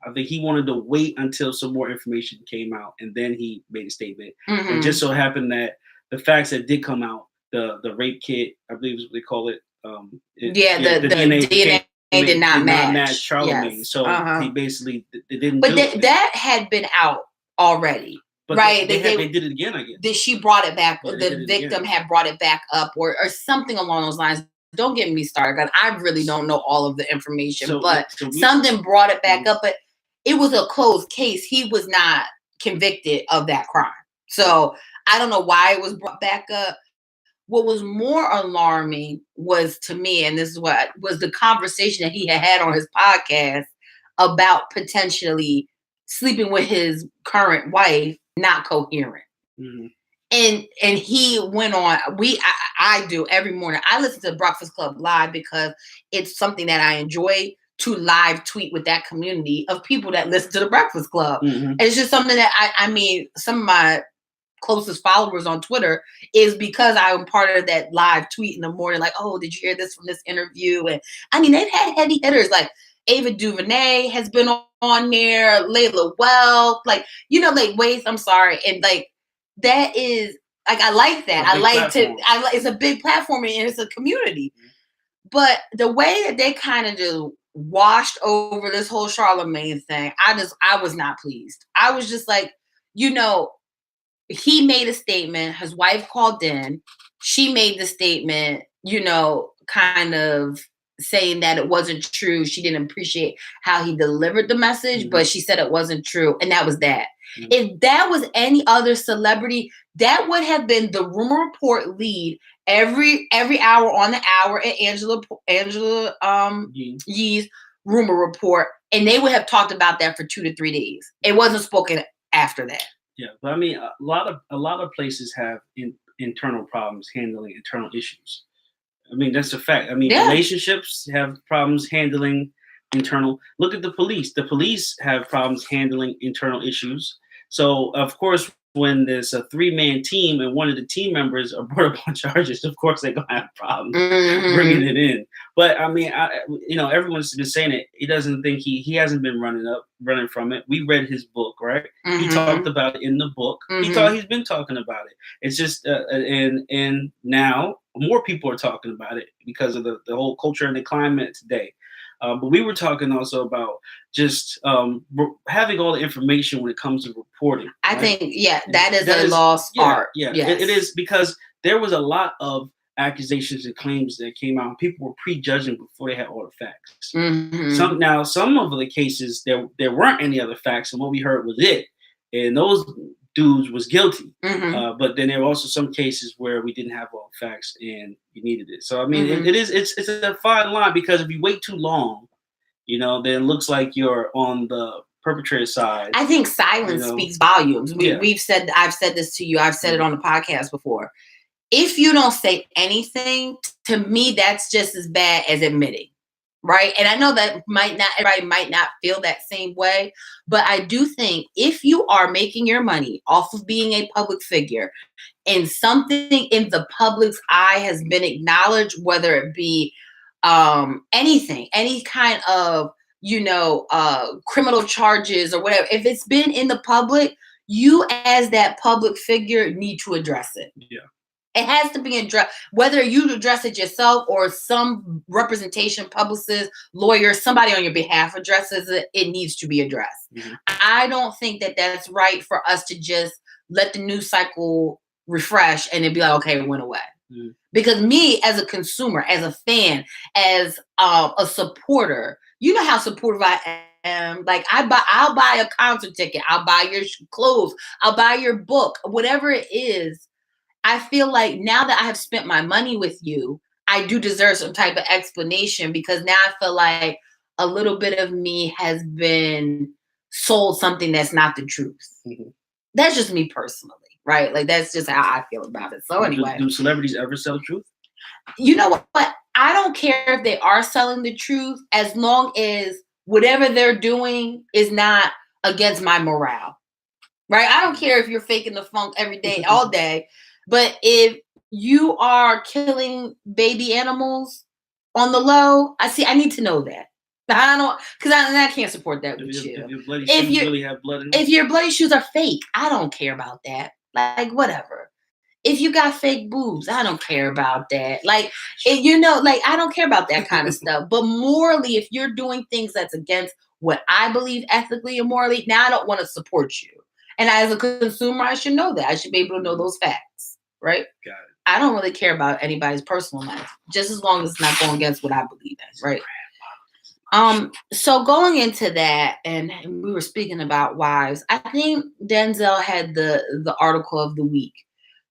I think he wanted to wait until some more information came out, and then he made a statement. And just so happened that the facts that did come out, the rape kit, I believe is what they call it. The DNA did not match Charlamagne. Yes. So he basically didn't. But that had been out already, but right? They did it again, I guess. She brought it back. The victim had brought it back up, or something along those lines. Don't get me started, because I really don't know all of the information. Something brought it back up, but it was a closed case. He was not convicted of that crime. So I don't know why it was brought back up. What was more alarming was, to me, and this is what was the conversation that he had on his podcast about potentially sleeping with his current wife, not coherent. And he went on. I do every morning. I listen to Breakfast Club live because it's something that I enjoy to live tweet with that community of people that listen to the Breakfast Club. It's just something that I mean, some of my closest followers on Twitter is because I'm part of that live tweet in the morning, like, oh, did you hear this from this interview? And I mean, they've had heavy hitters like Ava DuVernay has been on there, Layla Wealth, like, like Waze, I'm sorry. And like, that is like, I like that. I like it's a big platform and it's a community. But the way that they kind of just washed over this whole Charlamagne thing, I was not pleased. I was just like, he made a statement. His wife called in. She made the statement, kind of saying that it wasn't true. She didn't appreciate how he delivered the message, but she said it wasn't true. And that was that. If that was any other celebrity, that would have been the rumor report lead every hour on the hour at Angela Yee's rumor report. And they would have talked about that for 2 to 3 days. It wasn't spoken after that. Yeah, but I mean, a lot of places have internal problems handling internal issues. I mean, that's a fact. I mean, relationships have problems handling internal. Look at the police. The police have problems handling internal issues. So, of course, when there's a 3-man team and one of the team members are brought up on charges, of course they're gonna have problems bringing it in. But I mean, everyone's been saying it. He doesn't think he hasn't been running from it. We read his book, right? He talked about it in the book. He's been talking about it. It's just and now more people are talking about it because of the whole culture and the climate today. But we were talking also about just having all the information when it comes to reporting. I think, that is a lost art. Yeah, it is, because there was a lot of accusations and claims that came out. People were prejudging before they had all the facts. Some of the cases, there weren't any other facts, and what we heard was it. And those dudes was guilty. But then there were also some cases where we didn't have all the facts and you needed it. So I mean, it's a fine line, because if you wait too long, then it looks like you're on the perpetrator side. I think silence speaks volumes. I've said this to you. I've said it on the podcast before. If you don't say anything, to me, that's just as bad as admitting. Right. And I know that everybody might not feel that same way, but I do think if you are making your money off of being a public figure and something in the public's eye has been acknowledged, whether it be anything, any kind of, criminal charges or whatever, if it's been in the public, you as that public figure need to address it. Yeah. It has to be addressed, whether you address it yourself or some representation, publicist, lawyer, somebody on your behalf addresses it. It needs to be addressed. Mhm. I don't think that that's right for us to just let the news cycle refresh and it'd be like, okay, it went away. Mhm. Because me as a consumer, as a fan, as a supporter, you know how supportive I am. Like I'll buy a concert ticket, I'll buy your clothes, I'll buy your book, whatever it is. I feel like now that I have spent my money with you, I do deserve some type of explanation, because now I feel like a little bit of me has been sold something that's not the truth. Mm-hmm. That's just me personally, right? Like that's just how I feel about it. So anyway, do celebrities ever sell truth? You know what? I don't care if they are selling the truth, as long as whatever they're doing is not against my morale, right? I don't care if you're faking the funk every day, all day. But if you are killing baby animals on the low, I need to know that. I don't, because I can't support that with you. If your bloody shoes really have blood in them. If your bloody shoes are fake, I don't care about that. Like, whatever. If you got fake boobs, I don't care about that. Like, I don't care about that kind of stuff. But morally, if you're doing things that's against what I believe ethically and morally, now I don't want to support you. And as a consumer, I should know that. I should be able to know those facts, right? Got it. I don't really care about anybody's personal life, just as long as it's not going against what I believe in, right? So going into that, and we were speaking about wives, I think Denzel had the article of the week.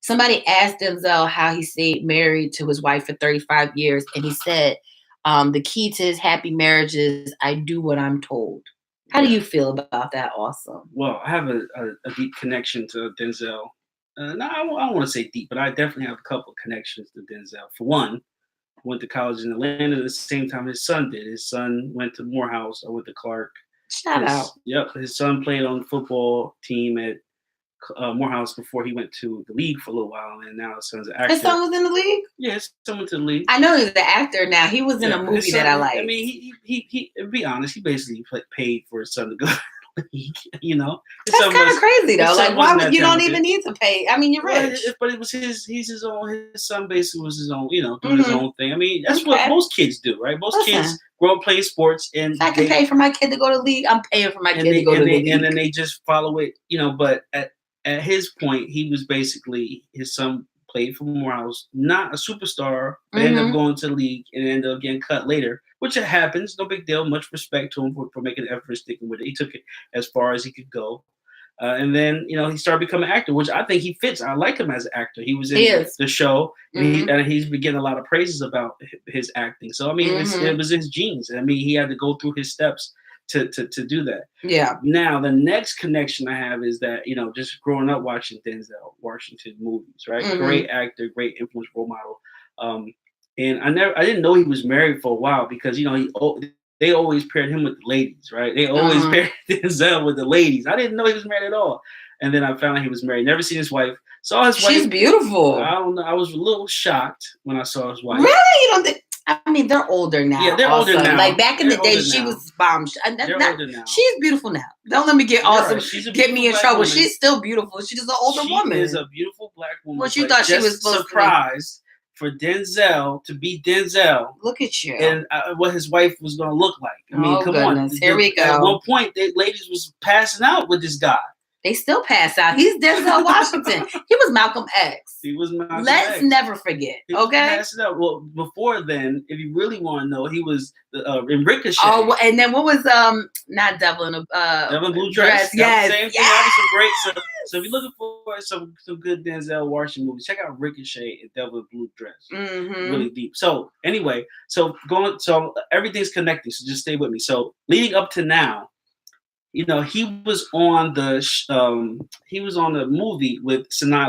Somebody asked Denzel how he stayed married to his wife for 35 years, and he said, the key to his happy marriage is I do what I'm told. How do you feel about that, Awesome? Well, I have a deep connection to Denzel. No, I don't want to say deep, but I definitely have a couple of connections to Denzel. For one, I went to college in Atlanta at the same time his son did. His son went to Morehouse. I went to Clark. Shout out. Yep, his son played on the football team at Morehouse before he went to the league for a little while, and now his son's an actor. His son was in the league? Yeah, his son went to the league. I know he's the actor now. He was in a movie that I like. I mean, he to be honest, he basically paid for his son to go to the league, you know? That's kind of crazy, though. Like, why would you don't even need to pay? I mean, you're rich. But it was his son basically was his own, doing his own thing. I mean, that's what most kids do, right? Most kids grow up playing sports, and if I can pay for my kid to go to the league, I'm paying for my kid to go to the league. And then they just follow it, but at his point, he was basically, his son played for Morehouse, not a superstar, but ended up going to the league and ended up getting cut later, which it happens. No big deal. Much respect to him for making an effort and sticking with it. He took it as far as he could go. And then, he started becoming an actor, which I think he fits. I like him as an actor. He was in the show, and he's been getting a lot of praises about his acting. So, I mean, it was his genes. I mean, he had to go through his steps to do that. Yeah. Now, the next connection I have is that, just growing up watching Denzel Washington movies, right? Great actor, great influence, role model. And I didn't know he was married for a while because, they always paired him with the ladies, right? They always paired Denzel with the ladies. I didn't know he was married at all. And then I found out he was married. Never seen his wife. Saw his wife. She's beautiful. I don't know. I was a little shocked when I saw his wife. Really? You don't think? I mean, they're older now. Yeah, they're older now. Like back in the day, she was bomb. They're older now. She's beautiful now. Don't let me get get me in trouble. Woman. She's still beautiful. She's just an older woman. She is a beautiful black woman. Well, she thought she was supposed surprised for Denzel to be Denzel. Look at you. And what his wife was going to look like. I mean, come on. Here we go. At one point, the ladies was passing out with this guy. They still pass out. He's Denzel Washington. He was Malcolm X. He was Malcolm X. Let's never forget. Okay. Passing out. Well, before then, if you really want to know, he was in Ricochet. Oh, and then what was not Devil in Devil Blue Dress? Yes. Same thing. That was some great. So if you're looking for some good Denzel Washington movies, check out Ricochet and Devil Blue Dress. Really deep. So anyway, so everything's connecting. So just stay with me. So leading up to now. He was on the movie with Sanaa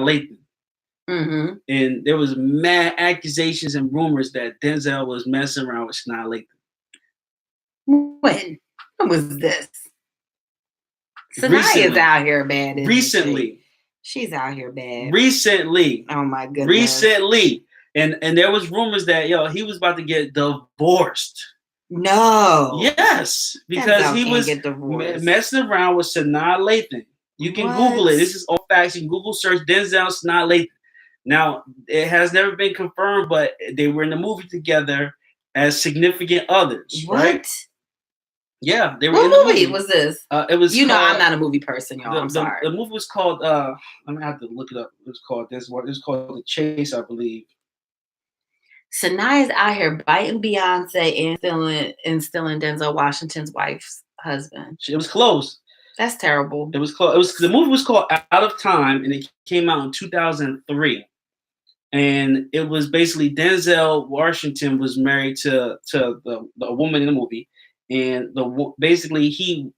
Lathan. And there was mad accusations and rumors that Denzel was messing around with Sanaa Lathan. When was this? Sanaa is out here bad. Recently. She's out here bad. Recently. Oh my goodness. Recently. And there was rumors that he was about to get divorced. No. Yes, because he was messing around with Sanaa Lathan. You can Google it. This is all facts. You can Google search Denzel Sanaa Lathan. Now, it has never been confirmed, but they were in the movie together as significant others. What? Right? Yeah, they were what in the movie was this? It was. You know, I'm not a movie person, y'all. I'm sorry. The movie was called. I'm gonna have to look it up. It was called this. It was called The Chase, I believe. Sanaa is out here biting Beyonce and stealing Denzel Washington's wife's husband. It was close. That's terrible. It was close. The movie was called Out of Time, and it came out in 2003. And it was basically Denzel Washington was married to the woman in the movie, and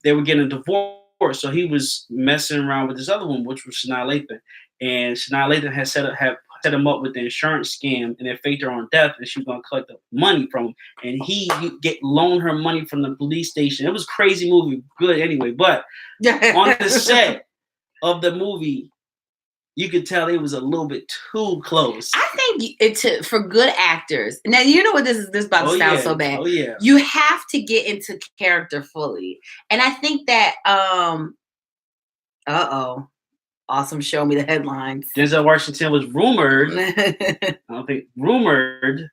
they were getting a divorce, so he was messing around with this other one, which was Sanaa Lathan, and Sanaa Lathan had set him up with the insurance scam, and then faked her on death, and she was gonna collect the money from him, and he loan her money from the police station. It was a crazy movie, good anyway, but on the set of the movie, you could tell it was a little bit too close. I think for good actors. Now you know what this is. This about to sound so bad. Oh yeah. You have to get into character fully, and I think that. Awesome. Show me the headlines. Denzel Washington was rumored. Rumored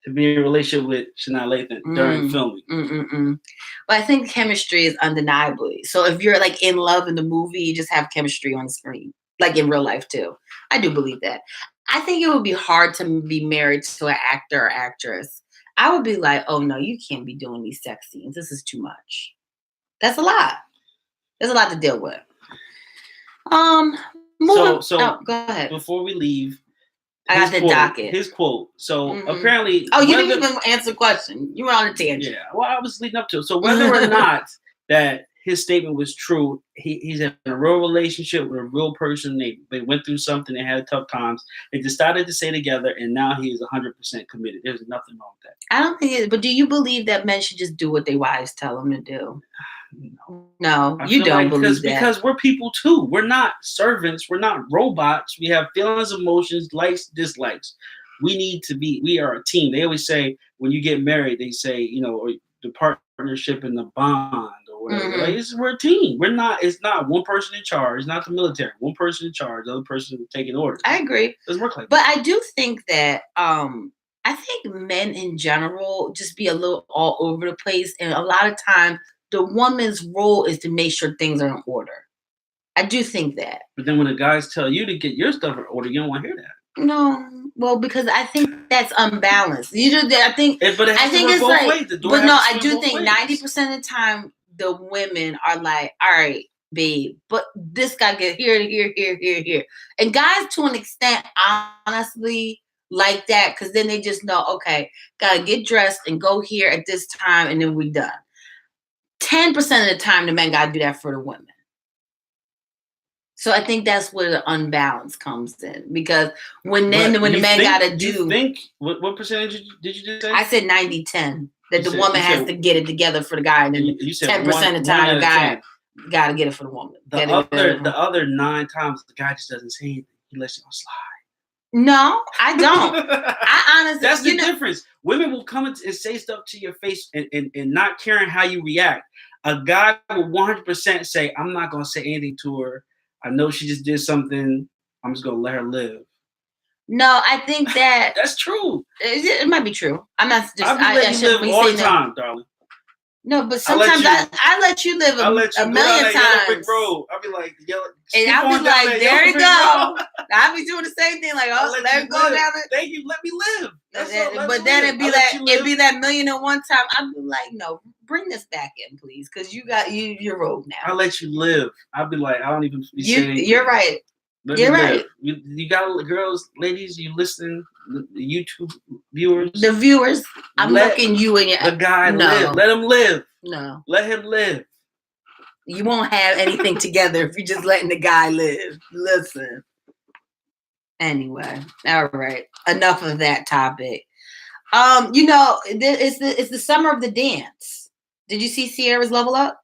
to be in a relationship with Sanaa Lathan during filming. But I think chemistry is undeniably. So if you're like in love in the movie, you just have chemistry on the screen. Like in real life too. I do believe that. I think it would be hard to be married to an actor or actress. I would be like, oh no, you can't be doing these sex scenes. This is too much. That's a lot. There's a lot to deal with. Go ahead. Before we leave, I got the docket. His quote. So apparently, you didn't even answer the question. You were on a tangent. Yeah, well, I was leading up to it. So whether or not that his statement was true, he's in a real relationship with a real person. They went through something. They had tough times. They decided to stay together, and now he is 100% committed. There's nothing wrong with that. I don't think it. But do you believe that men should just do what their wives tell them to do? No, you don't believe that. Because we're people too. We're not servants. We're not robots. We have feelings, emotions, likes, dislikes. We are a team. They always say when you get married, they say, or the partnership and the bond or whatever. Like, we're a team. It's not one person in charge. It's not the military. One person in charge, the other person taking orders. I agree. It doesn't work like that. But I do think that I think men in general just be a little all over the place, and a lot of times the woman's role is to make sure things are in order. I do think that. But then when the guys tell you to get your stuff in order, you don't want to hear that. No, well, because I think that's unbalanced. I think it's like, but no, I do think 90% of the time the women are like, all right, babe, but this guy get here, and guys to an extent, honestly, like that, because then they just know, okay, gotta get dressed and go here at this time, and then we done. 10% of the time, the men gotta do that for the women. So I think that's where the unbalance comes in, because when the man gotta do. You think what percentage did you just say? I said 90-10. That the woman has to get it together for the guy, and then 10% of the time the guy gotta get it for the woman. The other 9 times the guy just doesn't say anything. He lets you slide. No, I don't. I honestly. That's the difference. Women will come and say stuff to your face and not caring how you react. A guy will 100% say, I'm not going to say anything to her. I know she just did something. I'm just going to let her live. No, I think that. That's true. It might be true. I'm not just. I let you live all the time, darling. No, but sometimes I let you live a million times. Bro, I'll be like, and I'll be like, there you go. I'll be doing the same thing, like, oh, let it go down it. Thank you, let me live. But then it'd be that 1,000,001 time. I'd be like, no, bring this back in, please, because you're rogue now. I'll let you live. I'll be like, I don't even be saying. You're right. You're right. You got girls, ladies, you listen, YouTube viewers. The viewers, I'm looking you in your. The guy live. Let him live. No. Let him live. You won't have anything together if you're just letting the guy live. Listen. Anyway, all right. Enough of that topic. It's the summer of the dance. Did you see Sierra's Level Up?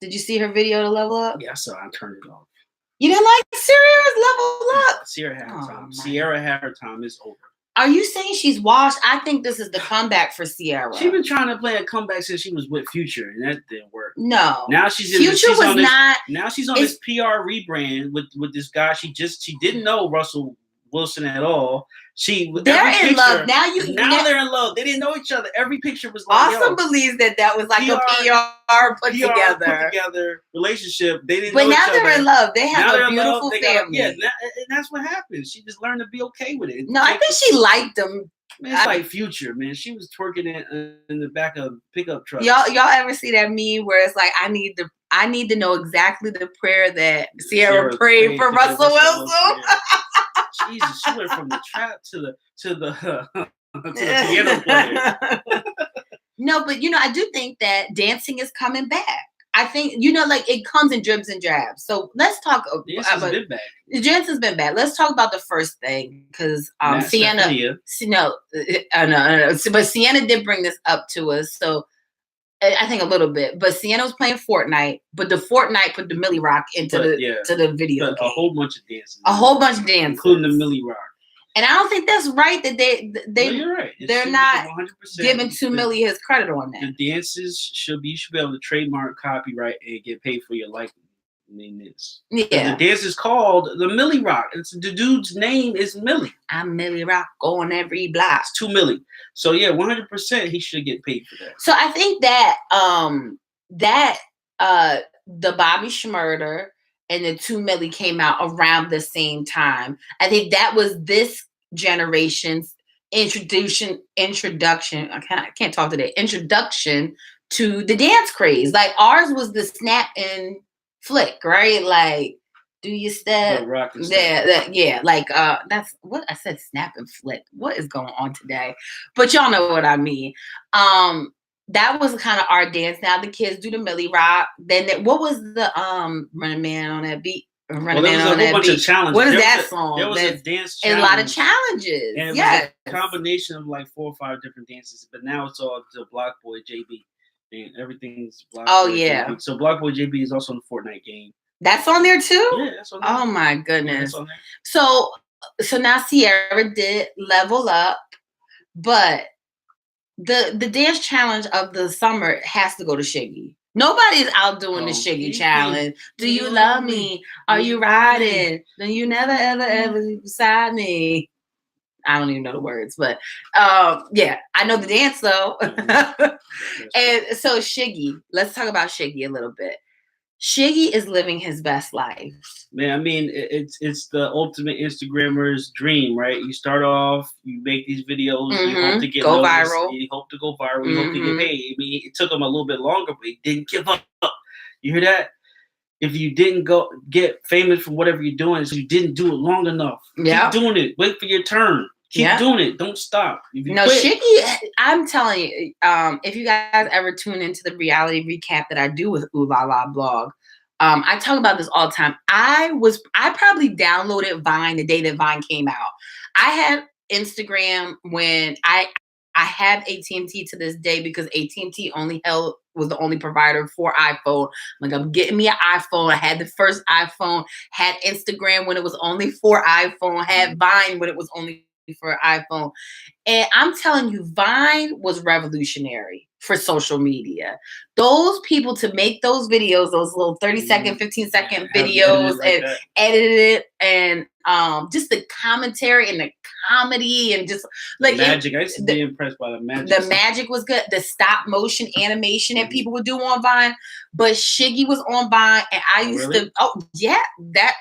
Did you see her video to Level Up? Yeah, I saw. I turned it off. You didn't like Sierra's Level Up? Sierra had her time. Sierra had her time. It's over. Are you saying she's washed? I think this is the comeback for Ciara. She's been trying to play a comeback since she was with Future, and that didn't work. No. Now she's Now she's on this PR rebrand with this guy. She didn't know Russell Wilson at all. They're in love now. Now they're in love. They didn't know each other. Every picture was like. Awesome believes that was like a PR put together relationship. They didn't. But know now each they're other. in love. They have a beautiful family. And that's what happened. She just learned to be okay with it. No, I think she liked him. Man, it's like Future, man. She was twerking in the back of pickup trucks. Y'all ever see that meme where it's like, I need to know exactly the prayer that Ciara prayed for Russell Wilson. Jesus, she went from the trap to the piano player. No, but I do think that dancing is coming back. I think like it comes in dribs and drabs. So let's talk about Dancing's been back. Let's talk about the first thing because Sienna. No, but Sienna did bring this up to us. So I think a little bit, but Sienna was playing Fortnite, but the Fortnite put the Millie Rock into the video. A whole bunch of dances. A whole bunch of dances, including the Millie Rock. And I don't think that's right that you're right. They're not 100% giving 2 Millie his credit on that. The dances you should be able to trademark, copyright, and get paid for your likeness. Yeah. The dance is called the Millie Rock. The dude's name is Millie. I'm Millie Rock on every block. It's 2 Millie. So 100% he should get paid for that. So I think that the Bobby Shmurda and the 2 Millie came out around the same time. I think that was this generation's introduction. I can't talk today. Introduction to the dance craze. Like ours was the snap and flick, right? Like, do you step? Yeah. Like that's what I said. Snap and flick. What is going on today? But y'all know what I mean. That was kind of our dance. Now the kids do the Millie Rock. Then what was the Running Man on that beat? Running Man on that beat. What is that song? There was a dance challenge. And a lot of challenges. And it was a combination of like 4 or 5 different dances. But now it's all the Block Boy JB. And everything's Block Boy JB. So Block Boy JB is also in the Fortnite game. That's on there too? Yeah, that's on there. Oh my goodness. Yeah, so now Ciara did level up, but the dance challenge of the summer has to go to Shiggy. Nobody's out doing the Shiggy challenge. Do you love me? Are you riding? Then you never ever be beside me. I don't even know the words, but yeah, I know the dance though. And so Shiggy, let's talk about Shiggy a little bit. Shiggy is living his best life. Man, I mean, it's the ultimate Instagrammer's dream, right? You start off, you make these videos, you hope to get viral. You hope to go viral, you hope to get paid. I mean, it took him a little bit longer, but he didn't give up. You hear that? If you didn't get famous from whatever you're doing, so you didn't do it long enough. Keep doing it. Wait for your turn. Keep doing it. Don't stop. Shiggy, I'm telling you, if you guys ever tune into the reality recap that I do with Ooh La La blog, I talk about this all the time. I probably downloaded Vine the day that Vine came out. I had Instagram when I have AT&T to this day because AT&T was the only provider for iPhone. Like, I'm getting me an iPhone. I had the first iPhone, had Instagram when it was only for iPhone, had Vine when it was only for iPhone. And I'm telling you, Vine was revolutionary for social media. Those people to make those videos, those little 30-second, 15-second videos and edit it, and just the commentary and the comedy and just like magic. I used to be impressed by the magic. The magic was good. The stop motion animation that people would do on Vine. But Shiggy was on Vine, and I used to. Oh yeah, that.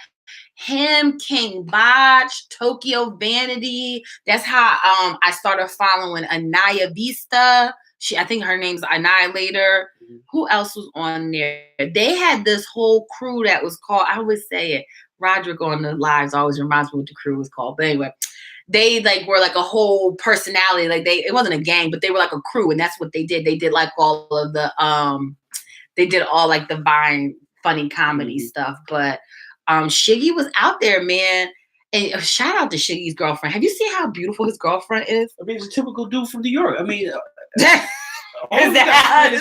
Him, King Botch, Tokyo Vanity. That's how I started following Anaya Vista. I think her name's Annihilator. Who else was on there? They had this whole crew that was called, I always say it, Roderick on the lives always reminds me what the crew was called. But anyway, they were like a whole personality. Like it wasn't a gang, but they were like a crew, and that's what they did. They did like all of the they did all like the Vine funny comedy stuff. But Shiggy was out there, man. And shout out to Shiggy's girlfriend. Have you seen how beautiful his girlfriend is? I mean, it's a typical dude from New York. I mean, is that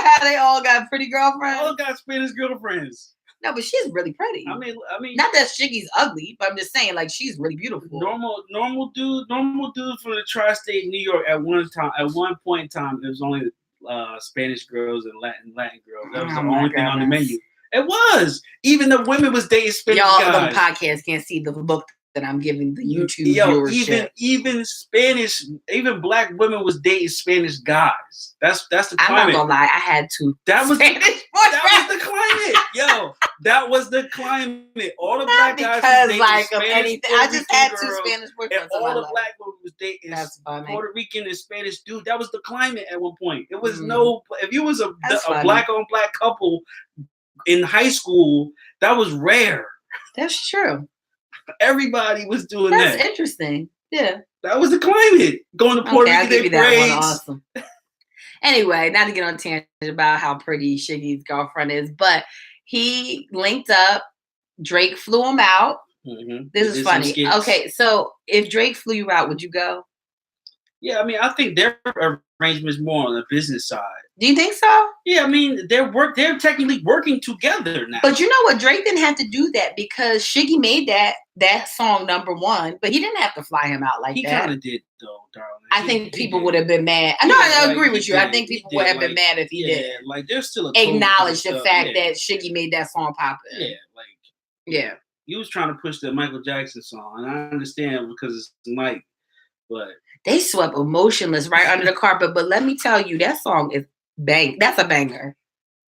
how they all got pretty girlfriends? All got Spanish girlfriends. No, but she's really pretty. I mean, not that Shiggy's ugly, but I'm just saying, like, she's really beautiful. Normal dude from the tri-state New York. At one point in time, it was only Spanish girls and Latin girls. That was the only thing on the menu. It was. Even the women was dating Spanish guys. Y'all on the podcast can't see the look that I'm giving the YouTube viewership. Even black women was dating Spanish guys. That's the climate. I'm not gonna lie, I had to. That was the climate. Yo, that was the climate. All the black guys was dating like Spanish, of anything. I just had two Spanish boyfriends. And all the black women was dating Puerto Rican and Spanish dude. That was the climate at one point. It was no. If you was a black on black couple in high school, that was rare. That's true. Everybody was doing that. That's interesting. Yeah. That was the climate. Going to Puerto Rico. I'll give you that one. Awesome. Anyway, not to get on a tangent about how pretty Shiggy's girlfriend is, but he linked up. Drake flew him out. Mm-hmm. This is funny. Okay, so if Drake flew you out, would you go? Yeah, I mean, I think their arrangement is more on the business side. Do you think so? Yeah, I mean, they're technically working together now. But you know what? Drake didn't have to do that because Shiggy made that song #1, but he didn't have to fly him out like that. He kind of did, though, darling. I think people would have been mad. I agree with you. I think people would have been mad if he did. Like, there's still acknowledge the fact that Shiggy made that song popular. Yeah. He was trying to push the Michael Jackson song, and I understand because it's Mike, but they swept Emotionless right under the carpet. But let me tell you, that song is that's a banger.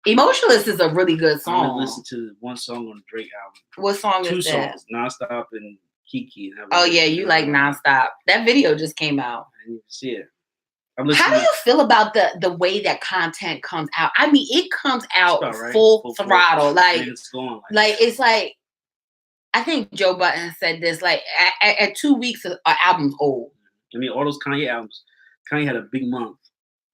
Emotionless is a really good song. I listened to one song on the Drake album. What song is that? 2 songs, Nonstop and Kiki. Oh yeah, you like Nonstop. That video just came out. I didn't see it. How do you feel about the way that content comes out? I mean, it comes out full throttle. Like it's going. It's like, I think Joe Budden said this, like at 2 weeks, an album's old. I mean, all those Kanye albums. Kanye had a big month.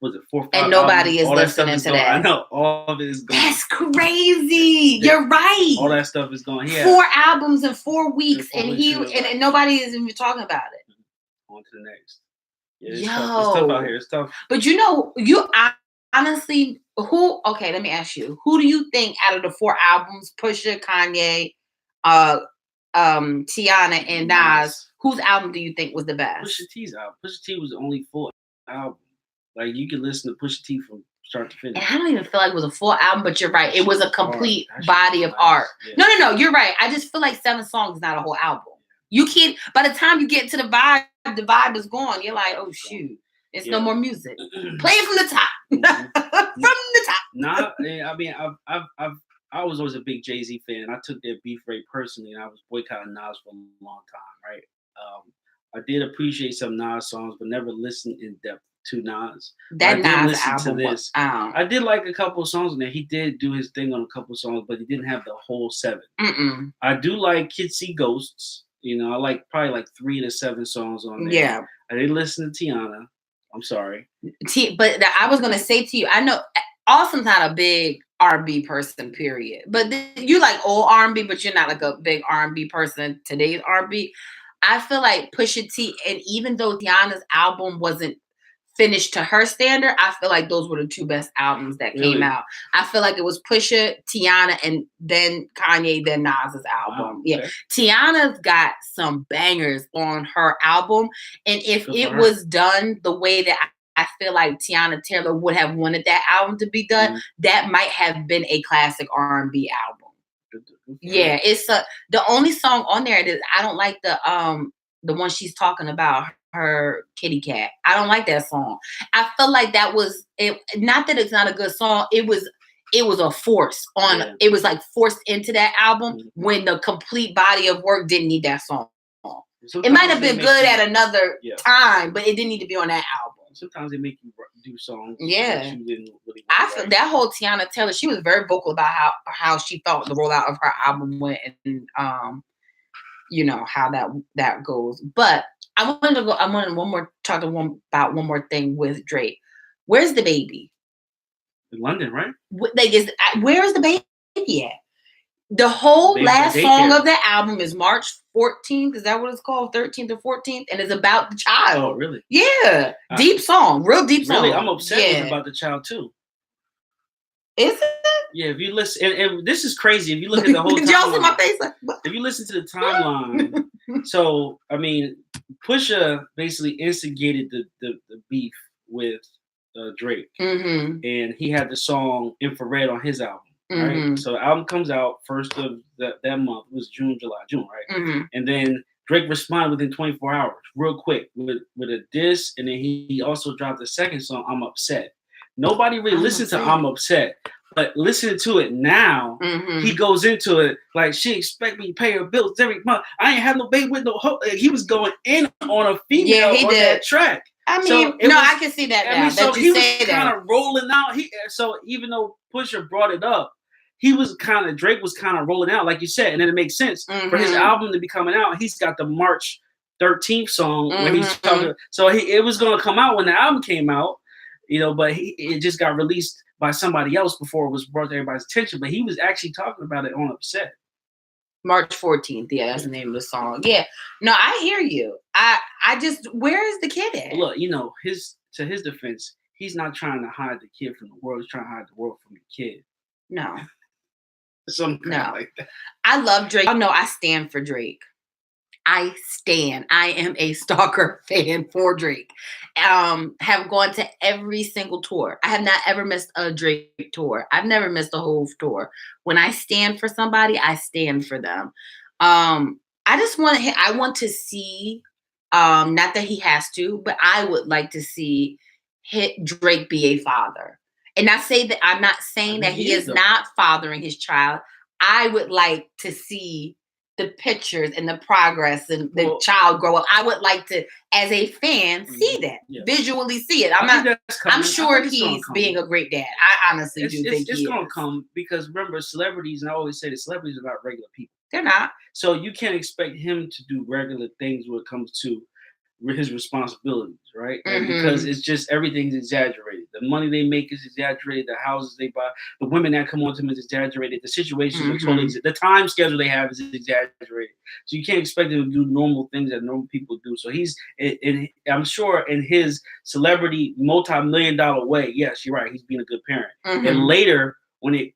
Was it 4 or 5 and nobody albums? is listening to that. I know. All of it is gone. That's crazy. You're right. All that stuff is gone. Yeah. 4 albums in 4 weeks, and nobody is even talking about it. On to the next. Yeah, it's tough out here. It's tough. But you honestly, okay, let me ask you. Who do you think out of the 4 albums, Pusha, Kanye, Tiana, and Nas, whose album do you think was the best? Pusha T's album. Pusha T was the only full album. Like, you can listen to Pusha T from start to finish. And I don't even feel like it was a full album, but you're right. It was a complete body of art. Yeah. No, you're right. I just feel like 7 songs is not a whole album. You can't, by the time you get to the vibe is gone. You're like, oh shoot, it's no more music. Play it from the top. From the top. Nah, I mean, I was always a big Jay-Z fan. I took their beef very personally, and I was boycotting Nas for a long time, right? I did appreciate some Nas songs, but never listened in depth to Nas. That Nas album to this. I did like a couple of songs in there. He did do his thing on a couple of songs, but he didn't have the whole 7. Mm-mm. I do like Kids See Ghosts. You know, I like probably 3 to 7 songs on there. Yeah. I didn't listen to Tiana. I'm sorry. But I was going to say to you, I know Austin's not a big R&B person, period. But you like old R&B, but you're not like a big R&B person. Today's R&B. I feel like Pusha T, and even though Tiana's album wasn't finished to her standard, I feel like those were the 2 best albums that came out. I feel like it was Pusha, Tiana, and then Kanye, then Nas's album. Okay. Yeah, Tiana's got some bangers on her album, and if it was done the way that I feel like Tiana Taylor would have wanted that album to be done, that might have been a classic R&B album. Yeah, it's the only song on there that I don't like the one she's talking about, her kitty cat. I don't like that song. I felt like that was it. Not that it's not a good song. It was a force on. Yeah. It was like forced into that album when the complete body of work didn't need that song. Sometimes it might have been good at another time, but it didn't need to be on that album. Sometimes they make you do songs. Yeah, that you didn't really I feel that whole Tiana Taylor. She was very vocal about how she felt the rollout of her album went, and how that goes. But I wanted to talk about one more thing with Drake. Where's the baby? In London, right? Where's the baby at? The whole last song of the album is March 14th. Is that what it's called? 13th or 14th? And it's about the child. Oh, really? Yeah. Deep song. Real deep song. Really? I'm obsessed about the child, too. Is it? Yeah, if you listen, and this is crazy. If you look at the whole Did y'all see my timeline, face? Like, what? if you listen to the timeline, so I mean, Pusha basically instigated the beef with Drake, Mm-hmm. and he had the song "Infrared" on his album. Right, Mm-hmm. so the album comes out first of that month. It was June, right? Mm-hmm. And then Drake responded within 24 hours, real quick, with a diss, and then he also dropped the second song, "I'm Upset." Nobody really listened to "I'm Upset," but listening to it now, he goes into it like, she expect me to pay her bills every month. I ain't have no baby with no hope. He was going in on a female on that track. I mean, I can see that now. I mean, so he was kind of rolling out. So even though Pusha brought it up, Drake was kind of rolling out, like you said, and then it makes sense for his album to be coming out. He's got the March 13th song where he's talking. So it was going to come out when the album came out, but it just got released by somebody else before it was brought to everybody's attention. But he was actually talking about it on Upset. March 14th. Yeah, that's the name of the song. Yeah. No, I hear you. I just, where is the kid at? Look, to his defense, he's not trying to hide the kid from the world. He's trying to hide the world from the kid. No. Something like that. I love Drake. Oh no, I stand for Drake. I am a stalker fan for Drake. Have gone to every single tour. I have not ever missed a Drake tour. I've never missed a whole tour. When I stand for somebody, I stand for them. I want to see, not that he has to, but I would like to see Drake be a father. And I'm not saying that he is not fathering his child. I would like to see the pictures and the progress and the child grow up. I would like to, as a fan, see that, visually see it. I'm sure he's being a great dad. I honestly do think it's going to come, because remember, celebrities, and I always say that celebrities are not regular people. They're not. So you can't expect him to do regular things when it comes to his responsibilities, right? Because it's just, everything's exaggerated. The money they make is exaggerated. The houses they buy, the women that come on to him is exaggerated. The situations are totally the time schedule they have is exaggerated. So you can't expect him to do normal things that normal people do. So I'm sure in his celebrity multi-million-dollar way, yes, you're right, he's being a good parent. And later, when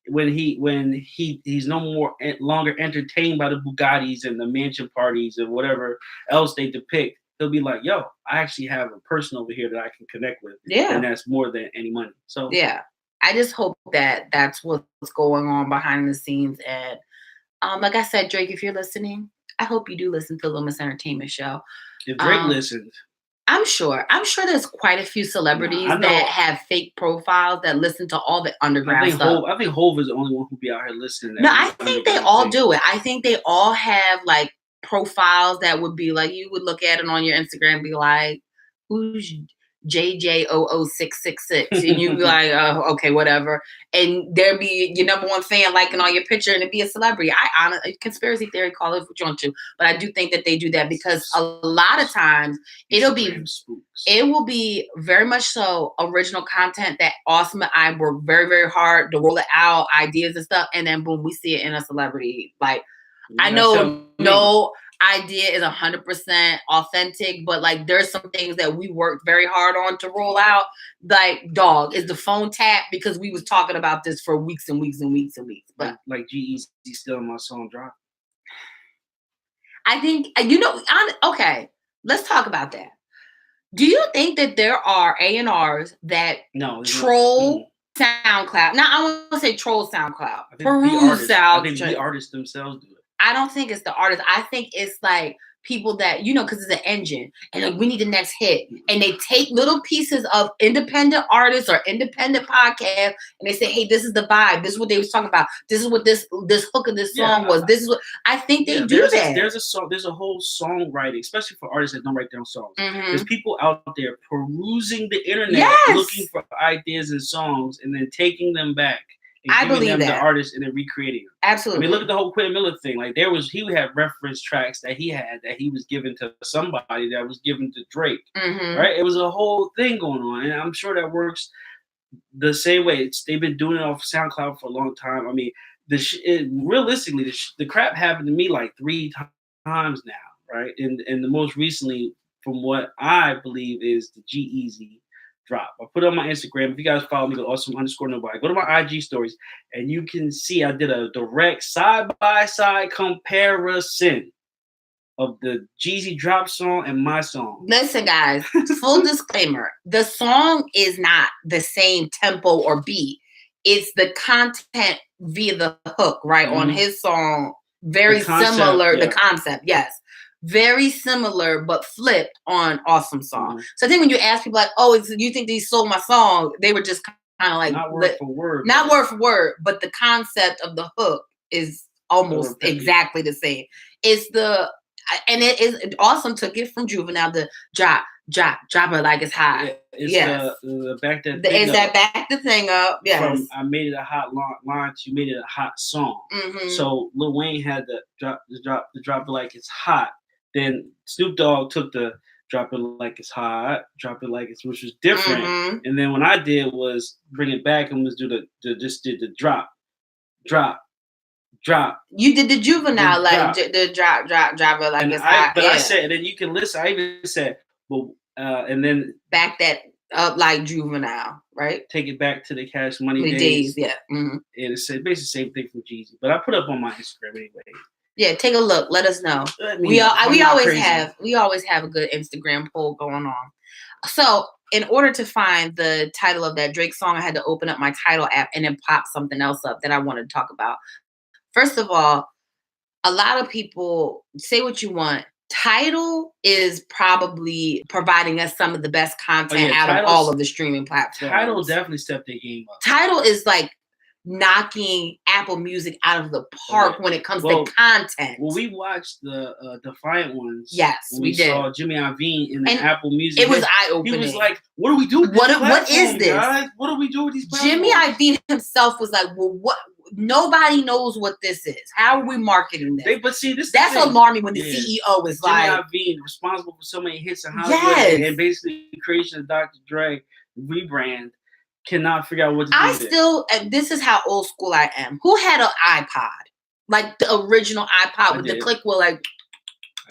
he's no longer entertained by the Bugattis and the mansion parties and whatever else they depict, he'll be like, yo, I actually have a person over here that I can connect with. Yeah. And that's more than any money. So yeah, I just hope that that's what's going on behind the scenes. And like I said, Drake, if you're listening, I hope you do listen to Little Miss Entertainment Show. If Drake listened, I'm sure there's quite a few celebrities that have fake profiles that listen to all the underground stuff. I think Hov is the only one who be out here listening. No, I think they all do it. I think they all have like profiles that would be like, you would look at it on your Instagram and be like, who's JJ00666? And you'd be like, oh, okay, whatever. And there'd be your number one fan liking on your picture, and it'd be a celebrity. Conspiracy theory, call it what you want to, but I do think that they do that because a lot of times it will be very much so original content that Awesome and I work very, very hard to roll it out, ideas and stuff, and then boom, we see it in a celebrity. Like, I know no idea is 100% authentic, but like there's some things that we worked very hard on to roll out. Like, dog, is the phone tapped because we was talking about this for weeks and weeks and weeks and weeks. But like G-Eazy still in my song drop. I think okay, let's talk about that. Do you think that there are A&Rs that troll SoundCloud? Now, I want to say troll SoundCloud. I think the artists themselves do it. I don't think it's the artist. I think it's like people that, because it's an engine and like, we need the next hit. And they take little pieces of independent artists or independent podcasts and they say, hey, this is the vibe. This is what they was talking about. This is what this hook of this song was. This is what I think they do that. There's a whole songwriting, especially for artists that don't write their own songs. There's people out there perusing the internet looking for ideas and songs and then taking them back. I believe that the artist and then recreating them. Absolutely. I mean, look at the whole Quentin Miller thing. Like he had reference tracks that he was given to somebody that was given to Drake. Right? It was a whole thing going on, and I'm sure that works the same way. They've been doing it off SoundCloud for a long time. I mean, realistically, the crap happened to me like 3 times now, right? And the most recently, from what I believe, is the G-Eazy drop. I put it on my Instagram. If you guys follow me, go awesome_nobody. Go to my IG stories, and you can see I did a direct side-by-side comparison of the Jeezy drop song and my song. Listen, guys, full disclaimer. The song is not the same tempo or beat. It's the content via the hook, right? On his song, very similar. The concept, yes. Very similar, but flipped on Awesome Song. So I think when you ask people like, oh, you think they stole my song? They were just kind of like not word for word. Not word for word, but the concept of the hook is almost exactly the same. It's and it is Awesome took it from Juvenile, the drop it like it's hot. It's the back that thing it's up. That back the thing up. Yes. From I made it a hot line to you made it a hot song. So Lil Wayne had the drop it like it's hot. Then Snoop Dogg took the drop it like it's hot, drop it like it's, which was different. And then what I did was bring it back and was do the drop. You did the Juvenile the drop it like it's hot. But I said, and then you can listen. I even said, well, and then back that up like Juvenile, right? Take it back to the Cash Money days. Yeah. And it's basically the same thing from Jeezy. But I put up on my Instagram anyway. Yeah, take a look. Let us know. We always have a good Instagram poll going on. So in order to find the title of that Drake song, I had to open up my Tidal app and then pop something else up that I wanted to talk about. First of all, a lot of people say what you want. Tidal is probably providing us some of the best content out of all of the streaming platforms. Tidal definitely stepped their game up. Tidal is like knocking Apple Music out of the park when it comes to content. Well, we watched the Defiant ones. Yes, we did. Saw Jimmy Iovine in the Apple Music. It was eye-opening. He was like, what do we do with this What is this? Guys? What do we do with these platforms? Jimmy Iovine himself was like, well, what? Nobody knows what this is. How are we marketing this? But see, that's alarming when the CEO is Jimmy like Iovine, responsible for so many hits in Hollywood and basically the creation of Dr. Dre rebrand, cannot figure out what to do. And this is how old school I am. Who had an iPod? Like the original iPod with the click wheel, like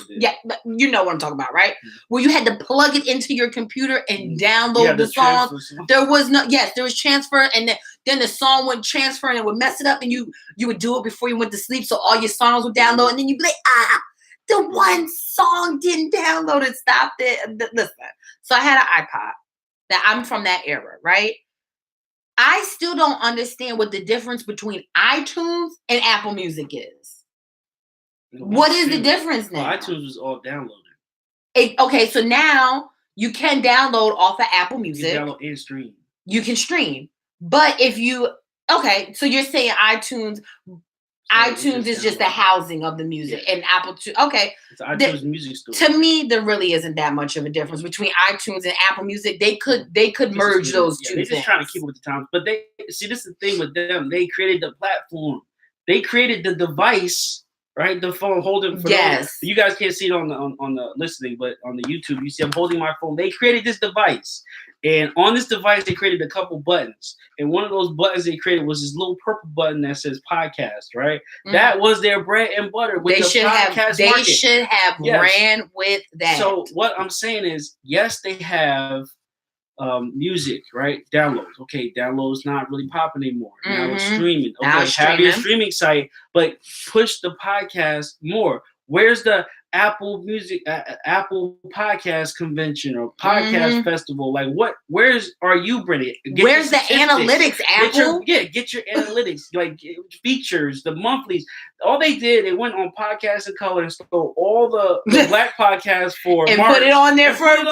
yeah, but you know what I'm talking about, right? Where you had to plug it into your computer and download the songs. There was there was transfer, and then the song would transfer and it would mess it up, and you would do it before you went to sleep, so all your songs would download, and then you'd be like, the one song didn't download and stopped it. Listen, so I had an iPod. That I'm from that era, right? I still don't understand what the difference between iTunes and Apple Music is. What is the difference now? Well, iTunes was all downloaded. Okay, so now you can download off of Apple Music. You can download and stream. You can stream. But if you, so you're saying iTunes is just the housing of the music and Apple too. Okay. It's iTunes Music Store. To me, there really isn't that much of a difference between iTunes and Apple Music. They could merge those two things. They're just trying to keep up with the times. But this is the thing with them. They created the platform. They created the device, right? The phone holding for you guys can't see it on the listening, but on the YouTube, you see I'm holding my phone. They created this device. And on this device, they created a couple buttons. And one of those buttons they created was this little purple button that says podcast, right? That was their bread and butter with the podcast market. They should have ran with that. So what I'm saying is, yes, they have music, right? Downloads. Okay, downloads not really popping anymore. Now it's streaming. Okay, have your streaming site, but push the podcast more. Where's the Apple Music, Apple Podcast Convention or Podcast Festival? Like, are you bringing? Where's the analytics, Apple? Get your analytics, like features, the monthlies. All they did, they went on Podcast in Color and stole all the Black podcasts for and March, put it on their front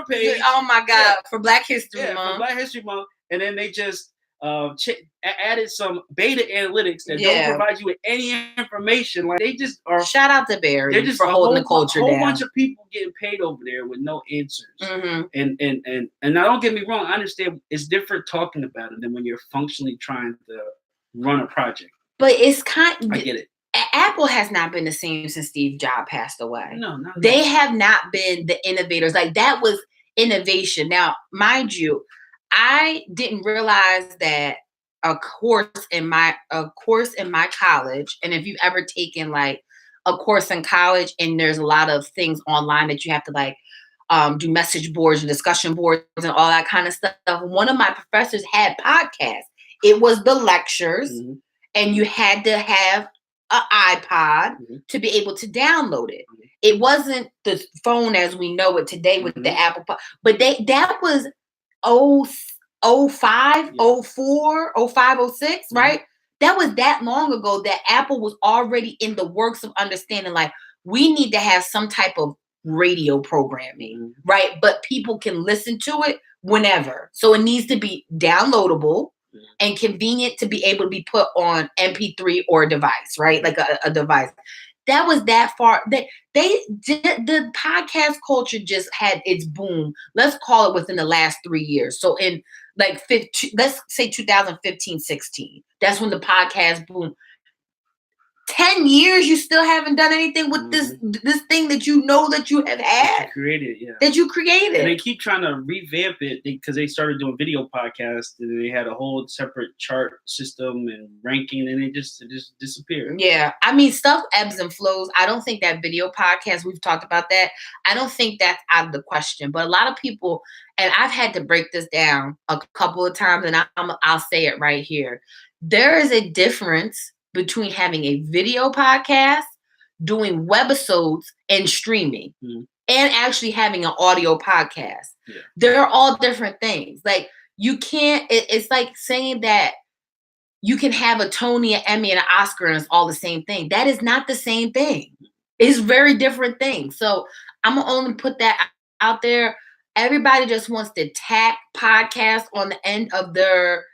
page. Oh my God, for Black History Month. For Black History Month, and then they just added some beta analytics that don't provide you with any information. Like they just are. Shout out to Barry. They're just for holding the culture down. A whole bunch of people getting paid over there with no answers. And now don't get me wrong. I understand it's different talking about it than when you're functionally trying to run a project. But it's I get it. Apple has not been the same since Steve Jobs passed away. No, not they have not been the innovators. Like that was innovation. Now, mind you, I didn't realize that a course in my college, and if you've ever taken like a course in college and there's a lot of things online that you have to like do message boards and discussion boards and all that kind of stuff. One of my professors had podcasts. It was the lectures, and you had to have an iPod to be able to download it. It wasn't the phone as we know it today with the Apple, but that was 05, 04, 05, 06, right? That was that long ago that Apple was already in the works of understanding, like, we need to have some type of radio programming, right? But people can listen to it whenever. So it needs to be downloadable and convenient to be able to be put on MP3 or a device, right? Like a device. That was that far. The podcast culture just had its boom. Let's call it within the last 3 years. So in like let's say 2015, 16. That's when the podcast boom. 10 years, you still haven't done anything with this thing that you know that you have had. That you created. And they keep trying to revamp it because they started doing video podcasts and they had a whole separate chart system and ranking, and it just disappeared. Yeah. I mean, stuff ebbs and flows. I don't think that video podcast, we've talked about that. I don't think that's out of the question. But a lot of people, and I've had to break this down a couple of times, and I'll say it right here. There is a difference between having a video podcast, doing webisodes, and streaming, and actually having an audio podcast. Yeah. They're all different things. Like, you can't, it's like saying that you can have a Tony, an Emmy, and an Oscar, and it's all the same thing. That is not the same thing. It's very different things. So I'm going to only put that out there. Everybody just wants to tack podcast on the end of their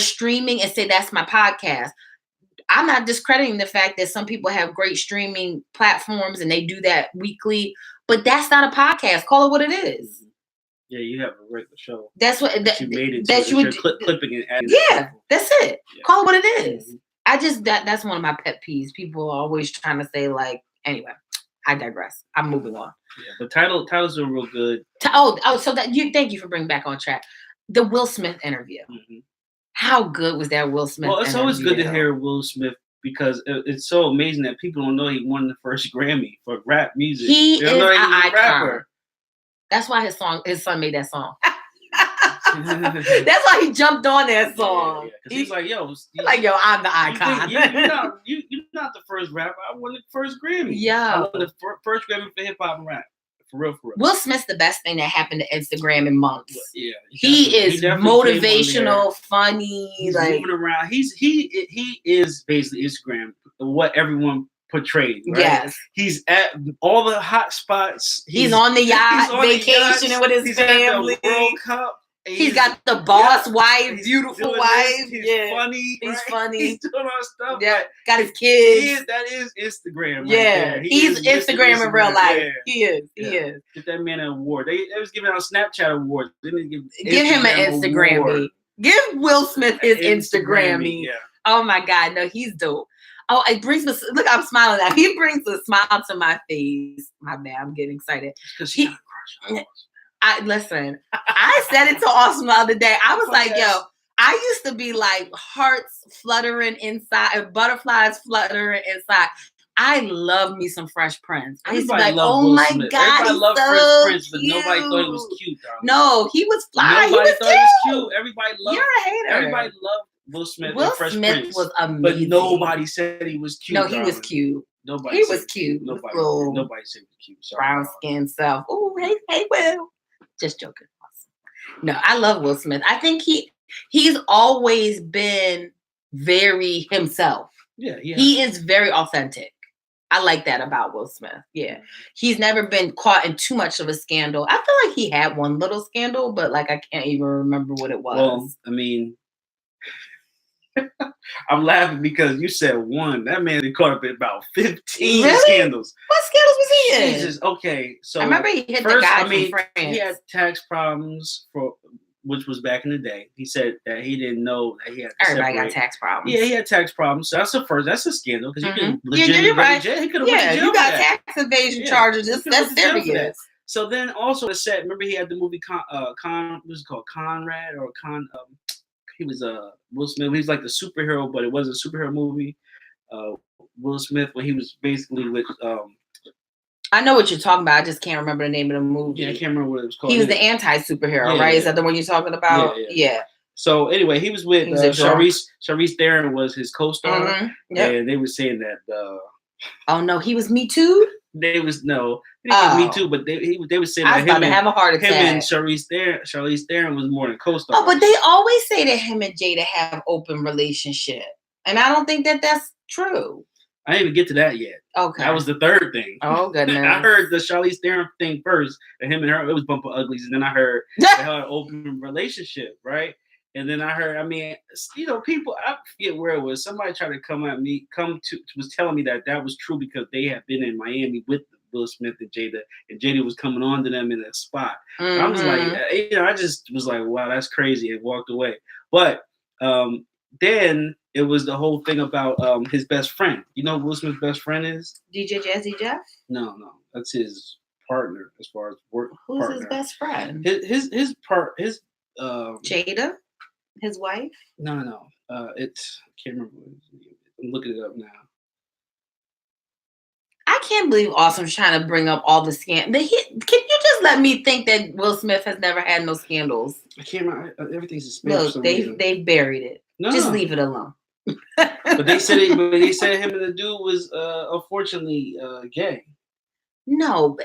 streaming and say, that's my podcast. I'm not discrediting the fact that some people have great streaming platforms and they do that weekly, but that's not a podcast. Call it what it is. Yeah, you have a regular show. That's what you made it. That you would clipping it. Yeah, that's it. Yeah. Call it what it is. I just that's one of my pet peeves. People are always trying to say, like, anyway. I digress. I'm moving on. Yeah, but titles are real good. So that thank you for bringing back on track the Will Smith interview. How good was that Will Smith? Well, it's always good to hear Will Smith because it's so amazing that people don't know he won the first Grammy for rap music. He is an icon. Rapper. That's why his son made that song. That's why he jumped on that song. Yeah. He's like, yo, I'm the icon. You're not the first rapper. I won the first Grammy. Yeah, I won the first Grammy for hip hop and rap. For real. Will Smith's the best thing that happened to Instagram in months. Yeah, he is motivational, funny. He's moving around. He is basically Instagram, what everyone portrayed. Right? Yes, he's at all the hot spots. He's on the yacht, vacationing with his family. At the World Cup. He's got the boss wife, beautiful wife. He's funny. He's funny. He's doing all stuff. Yeah, got his kids. That is Instagram. Yeah, right he's Instagram in real life. Yeah. He is. Get that man an award. They was giving out Snapchat awards. They didn't give him an Instagrammy. Give Will Smith his Instagrammy. Yeah. Oh my God, no, he's dope. Oh, it brings me. Look, I'm smiling now. He brings a smile to my face. My bad, I'm getting excited. Because he got a crush. Listen, I said it to Austin the other day. I was like, yo, I used to be like hearts fluttering inside and butterflies fluttering inside. I love me some Fresh Prince. I used to be like, oh my God, everybody loved Fresh Prince, but nobody thought he was cute. No, he was fly. Nobody thought he was cute. Everybody loved. You're a hater. Everybody loved Will Smith. Will Fresh Smith Prince, was amazing, but nobody said he was cute. No, he was cute. Nobody. He was cute. Nobody said he was cute. Sorry. Brown skin self. Oh, hey, Will. Just joking. No, I love Will Smith. I think he's always been very himself. Yeah. He is very authentic. I like that about Will Smith. Yeah. He's never been caught in too much of a scandal. I feel like he had one little scandal, but like I can't even remember what it was. Well, I mean, I'm laughing because you said one. That man been caught up in about 15 scandals. What scandals was he in? Jesus. Okay, so I remember he hit the guy from France. He had tax problems which was back in the day. He said that he didn't know that he had. Everybody got tax problems. Yeah, he had tax problems. So that's the first. That's a scandal because you can legitimately go to jail. He could have went to jail. You got tax evasion charges. That's serious. So then also the set. Remember he had the movie what's it called? Conrad or he was Will Smith. He was like the superhero, but it wasn't a superhero movie. Will Smith when he was basically with I know what you're talking about. I just can't remember the name of the movie. Yeah, I can't remember what it was called. He was the anti-superhero, Yeah, right? yeah. Is that the one you're talking about? Yeah. So anyway, he was with Charlize Theron was his co-star, and they were saying that. Oh no, he was Me Too. They was no, he didn't Me Too, but they were saying that him and have a heart attack. Him and Charlize Theron was more than co-stars. Oh, but they always say that him and Jada have open relationship, and I don't think that that's true. I didn't even get to that yet. Okay, that was the third thing. Oh goodness, I heard the Charlize Theron thing first, and him and her it was bumper uglies, and then I heard they had an open relationship, right? And then I heard, I mean, people, I forget where it was. Somebody tried to was telling me that was true because they had been in Miami with Will Smith and Jada was coming on to them in that spot. Mm-hmm. I was like, I just was like, wow, that's crazy, and walked away. But then it was the whole thing about his best friend. You know who Will Smith's best friend is? DJ Jazzy Jeff? No, that's his partner as far as work. Who's partner. His best friend? His Jada? His wife? No. I can't remember. I'm looking it up now. I can't believe Awesome's trying to bring up all the scandals. Can you just let me think that Will Smith has never had no scandals? I can't remember. Everything's a spin. Look, they've buried it. No. Just leave it alone. But they said him and the dude was unfortunately gay. No,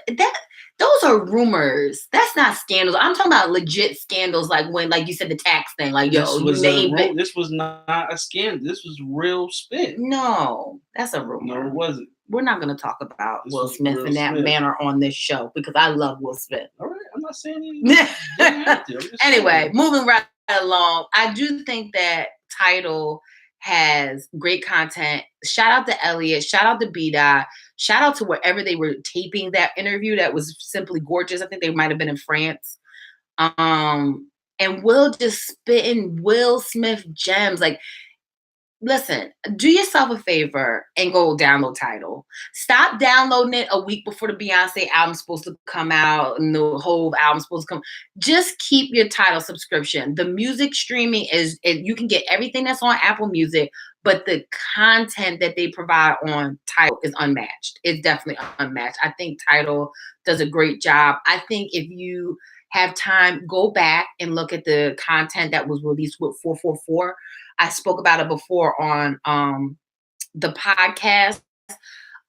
those are rumors. That's not scandals. I'm talking about legit scandals, like when, like you said, the tax thing. Like, this was not a scandal. This was real spit. No, that's a rumor. No, it wasn't. We're not going to talk about Will Smith in that manner on this show because I love Will Smith. All right, I'm not saying anything. Anyway, moving right along, I do think that Tidal has great content. Shout out to Elliot. Shout out to B-Dot. Shout out to wherever they were taping that interview. That was simply gorgeous. I think they might have been in France. And Will just spitting Will Smith gems. Like, listen, do yourself a favor and go download Tidal. Stop downloading it a week before the Beyonce album's supposed to come out and the whole album's supposed to come. Just keep your Tidal subscription. The music streaming you can get everything that's on Apple Music, but the content that they provide on Tidal is unmatched. It's definitely unmatched. I think Tidal does a great job. I think if you have time, go back and look at the content that was released with 444. I spoke about it before on the podcast.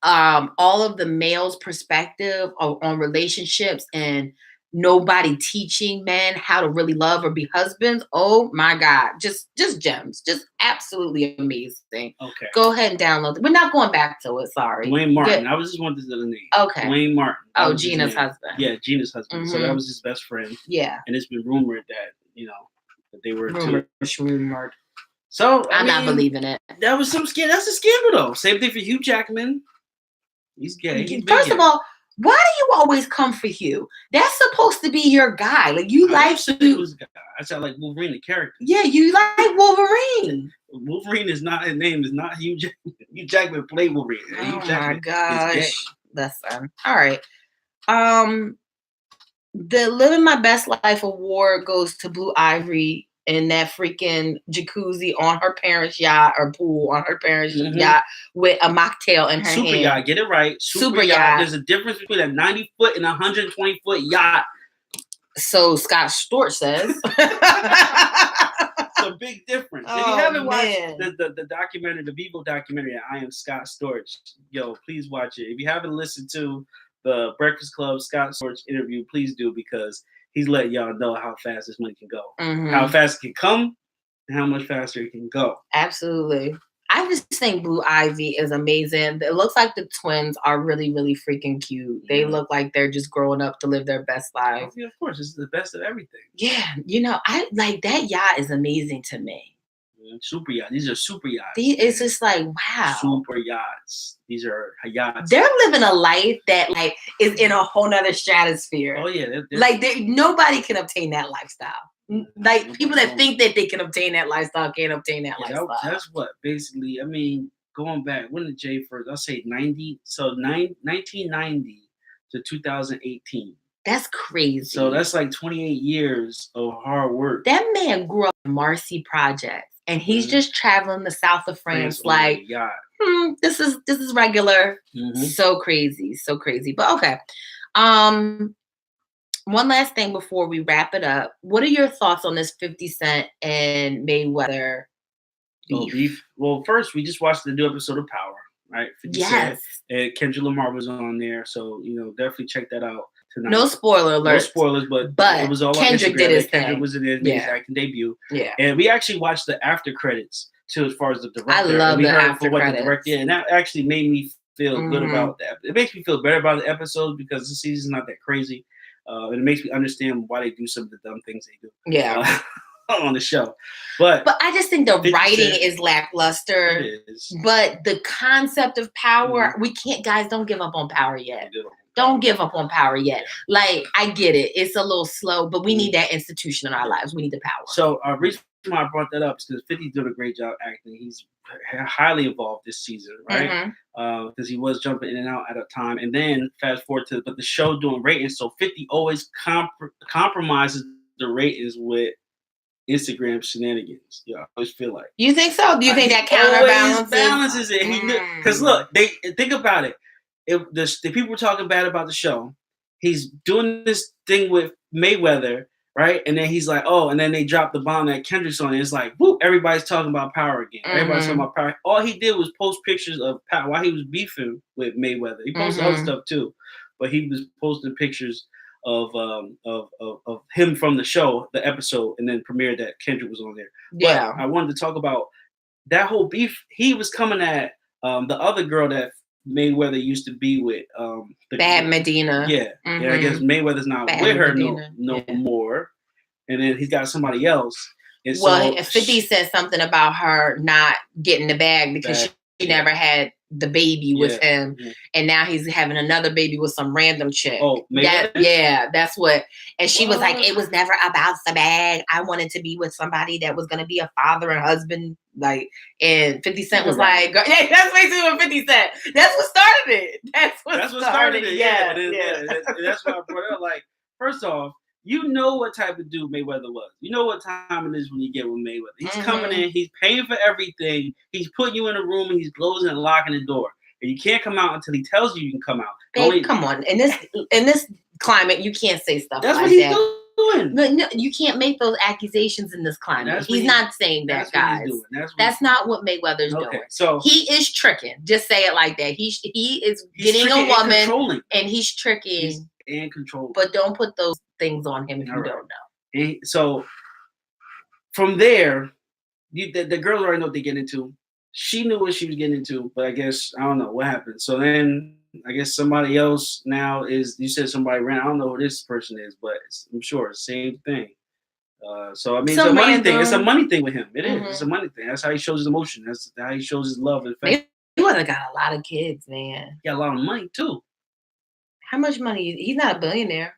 All of the male's perspective on relationships and nobody teaching men how to really love or be husbands. Oh my God. Just gems. Just absolutely amazing. Okay. Go ahead and download it. We're not going back to it. Sorry. Dwayne Martin. I was just wanted to know the name. Okay. Dwayne Martin. Oh, Gina's husband. Yeah, Gina's husband. Mm-hmm. So that was his best friend. Yeah. And it's been rumored that, that they were rumored. So I'm not believing it. That was some scandal. That's a scandal, though. Same thing for Hugh Jackman. He's gay. First of all, why do you always come for Hugh? That's supposed to be your guy. Like you like Hugh. I said like Wolverine, the character. Yeah, you like Wolverine. Wolverine is not his name. Is not Hugh Jackman. Hugh Jackman played Wolverine. Oh Hugh Jackman my gosh. Listen. All right. The Living My Best Life award goes to Blue Ivy in that freaking jacuzzi on her parents' yacht or pool on her parents' yacht with a mocktail in her hand. Super yacht, get it right. Super yacht. There's a difference between a 90-foot and a 120-foot yacht. So Scott Storch says. It's a big difference. If you haven't watched the documentary, the Vivo documentary, I Am Scott Storch, please watch it. If you haven't listened to the Breakfast Club Scott Storch interview, please do, because he's letting y'all know how fast this money can go, how fast it can come, and how much faster it can go. Absolutely. I just think Blue Ivy is amazing. It looks like the twins are really, really freaking cute. Yeah. They look like they're just growing up to live their best life. Yeah, of course. This is the best of everything. Yeah. I like that yacht is amazing to me. Super yacht. These are super yachts. It's just like, wow. Super yachts. These are yachts. They're living a life that is in a whole nother stratosphere. Oh yeah. Nobody can obtain that lifestyle. Like people that think that they can obtain that lifestyle can't obtain that lifestyle. That's what basically. I mean, going back, when did Jay first? I'll say 90. So 1990 to 2018. That's crazy. So that's like 28 years of hard work. That man grew up in Marcy Projects. and he's just traveling the south of France, like, yacht. This is regular. So crazy, so crazy. But okay. One last thing before we wrap it up. What are your thoughts on this 50 Cent and Mayweather beef? Well, first we just watched the new episode of Power, right? 50 Cent and Kendrick Lamar was on there, so definitely check that out tonight. No spoiler alert. No spoilers, but it was all Kendrick on Instagram. Did his Kendrick thing. was in his acting debut. Yeah, and we actually watched the after credits too, as far as the director. I love the after credits. The director, and that actually made me feel good about that. It makes me feel better about the episodes because the season's not that crazy, and it makes me understand why they do some of the dumb things they do. Yeah. On the show, but I just think the writing is lackluster. It is. But the concept of power, we can't. Guys, don't give up on power yet. Don't give up on power yet. Yeah. Like, I get it; it's a little slow, but we need that institution in our lives. We need the power. So, reason why I brought that up is because 50's doing a great job acting. He's highly involved this season, right? Because he was jumping in and out at a time, and then fast forward to the show doing ratings. So 50 always compromises the ratings with Instagram shenanigans. Yeah, I always feel like. You think so? Do you think that balances it? Because look, they think about it. The people were talking bad about the show. He's doing this thing with Mayweather, right? And then he's like, oh, and then they dropped the bomb that Kendrick's on. It's like, whoop, everybody's talking about Power again. Everybody's talking about Power. All he did was post pictures of Power while he was beefing with Mayweather. He posted other stuff too, but he was posting pictures of him from the show, the episode, and then premiered that Kendrick was on there. Yeah, but I wanted to talk about that whole beef. He was coming at the other girl that Mayweather used to be with, Bad Medina. Yeah, and I guess Mayweather's not with her no more, and then he's got somebody else. And well, 50 said something about her not getting the bag because she never had the baby with him, and now he's having another baby with some random chick. Oh, that's what. And she was like, "It was never about the bag. I wanted to be with somebody that was going to be a father and husband." Like, and 50 Cent was like, "Yeah, that's basically what 50 Cent. That's what started it. That's what started it. Yeah. That's why I brought it up. Like, first off, you know what type of dude Mayweather was. You know what time it is when you get with Mayweather. He's coming in, he's paying for everything. He's putting you in a room and he's closing and locking the door. And you can't come out until he tells you can come out. Babe, come on. In this climate, you can't say stuff that's like what he's that. Doing. But no, you can't make those accusations in this climate. He's not saying that, guys. That's not what Mayweather's doing. So he is tricking. Just say it like that. He is getting a woman and he's tricking. And control. But don't put those things on him if you don't know. And so from there, the girls already know what they get into. She knew what she was getting into, but I guess I don't know what happened. So then I guess somebody else now is. You said somebody ran. I don't know who this person is, but I'm sure it's the same thing. So I mean, it's a money thing. It's a money thing with him. It is. It's a money thing. That's how he shows his emotion. That's how he shows his love and affection. Mayweather got a lot of kids, man. He got a lot of money too. How much money? He's not a billionaire.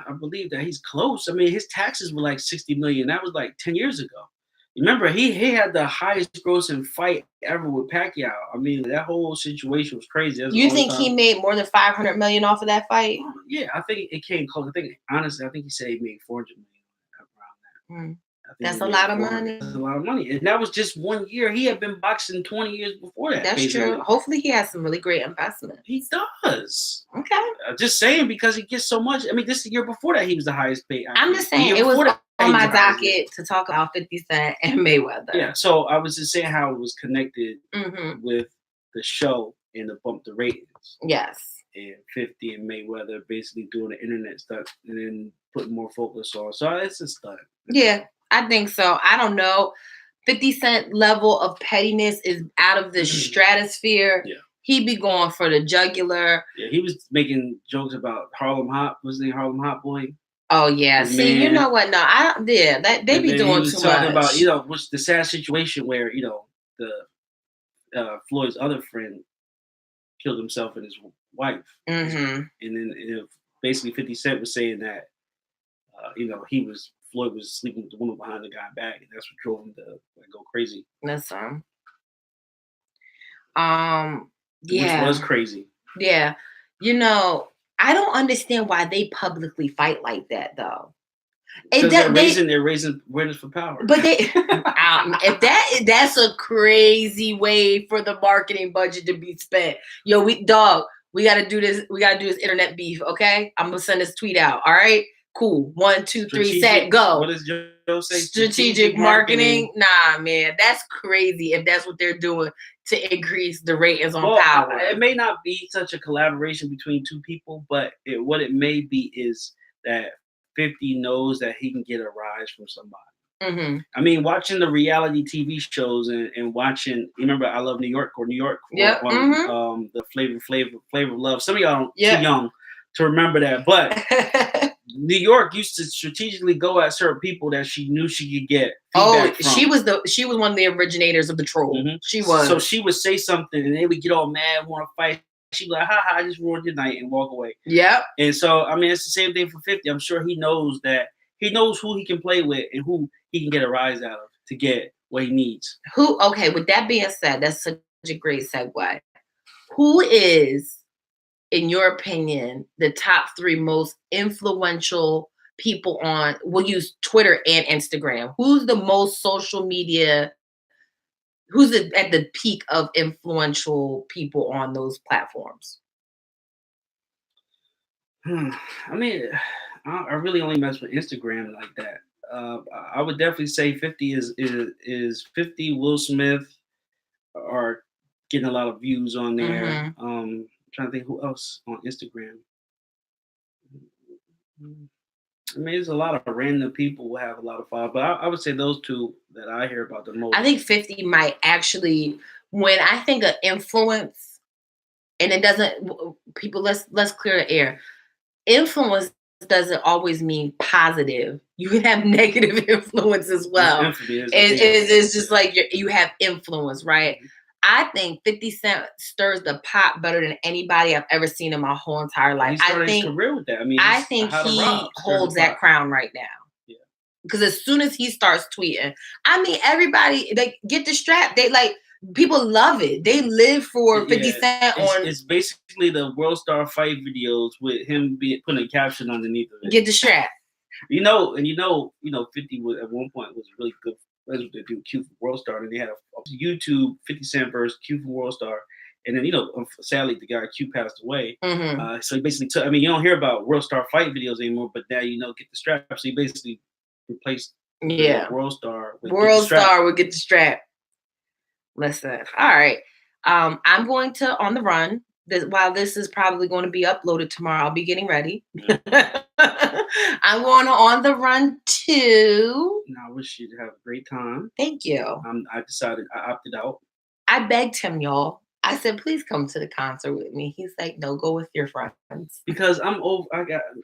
I believe that he's close. I mean, his taxes were like $60 million. That was like 10 years ago. Remember, he had the highest grossing fight ever with Pacquiao. I mean, that whole situation was crazy. You think he made more than $500 million off of that fight? Yeah, I think it came close. Honestly, I think he said he made $400 million around that. That's a lot of money. That's a lot of money. And that was just 1 year. He had been boxing 20 years before that. That's true. Hopefully he has some really great investment. He does. Okay. Just saying because he gets so much. I mean, this year before that, he was the highest paid. I'm just saying it was on my docket to talk about 50 Cent and Mayweather. Yeah. So I was just saying how it was connected with the show and the bump the ratings. Yes. And 50 and Mayweather basically doing the internet stuff and then putting more focus on. So it's a stunt. Yeah. I think so. I don't know. 50 Cent level of pettiness is out of the stratosphere. Yeah. He'd be going for the jugular. Yeah, he was making jokes about Harlem Hot. Was the Harlem Hot Boy? Oh yeah. See, you know what? No, they be doing too much. About what's the sad situation where the Floyd's other friend killed himself and his wife, and then basically 50 Cent was saying that Floyd was sleeping with the woman behind the guy back, and that's what drove him to go crazy. That's Which was crazy. Yeah. I don't understand why they publicly fight like that, though. Because they're raising awareness for power. But if that's a crazy way for the marketing budget to be spent. Yo, we gotta do this. We gotta do this internet beef. Okay, I'm gonna send this tweet out. All right, cool. 1, 2, 3, set, go. What does Joe say? Strategic marketing. Nah, man, that's crazy. If that's what they're doing to increase the ratings on power, it may not be such a collaboration between two people, but what it may be is that 50 knows that he can get a rise from somebody. Mm-hmm. I mean, watching the reality TV shows and watching, you remember I Love New York or New York, yep. The Flavor of Love. Some of y'all too young to remember that, but New York used to strategically go at certain people that she knew she could get feedback from. She was one of the originators of the troll. Mm-hmm. She was. So she would say something and they would get all mad, want to fight. She'd be like, ha ha, I just ruined your night and walk away. Yep. And so, I mean, it's the same thing for 50. I'm sure he knows who he can play with and who he can get a rise out of to get what he needs. Okay, with that being said, that's such a great segue. Who is, in your opinion, the top 3 most influential people on, we'll use Twitter and Instagram. Who's the most social media, who's at the peak of influential people on those platforms? I mean, I really only mess with Instagram like that. I would definitely say 50 is 50. Will Smith are getting a lot of views on there. Mm-hmm. I'm trying to think who else on Instagram. I mean, there's a lot of random people who have a lot of followers, but I would say those 2 that I hear about the most. I think 50 might actually, when I think of influence, and it doesn't, people, let's clear the air. Influence doesn't always mean positive. You can have negative influence as well. It's just like you have influence, right? Mm-hmm. I think 50 Cent stirs the pot better than anybody I've ever seen in my whole entire life. He started his career with that. I mean, I think he holds that crown right now. Yeah. Because as soon as he starts tweeting, I mean, everybody, they get the strap. They people love it. They live for 50 Cent on. It's basically the World Star fight videos with him putting a caption underneath of it. Get the strap. 50 was at one point was really good. That's what they do, Q for World Star, and they had a YouTube 50 Cent verse Q for World Star, and then sadly the guy Q passed away. Mm-hmm. So he basically took. I mean, you don't hear about World Star fight videos anymore, but now get the strap. So he basically replaced World Star with Get the strap. Listen, all right. I'm going to On the Run. While this is probably going to be uploaded tomorrow, I'll be getting ready. Yeah. I'm going On the Run 2. I wish you'd have a great time. Thank you. I decided I opted out. I begged him, y'all. I said, please come to the concert with me. He's like, no, go with your friends. Because I'm over.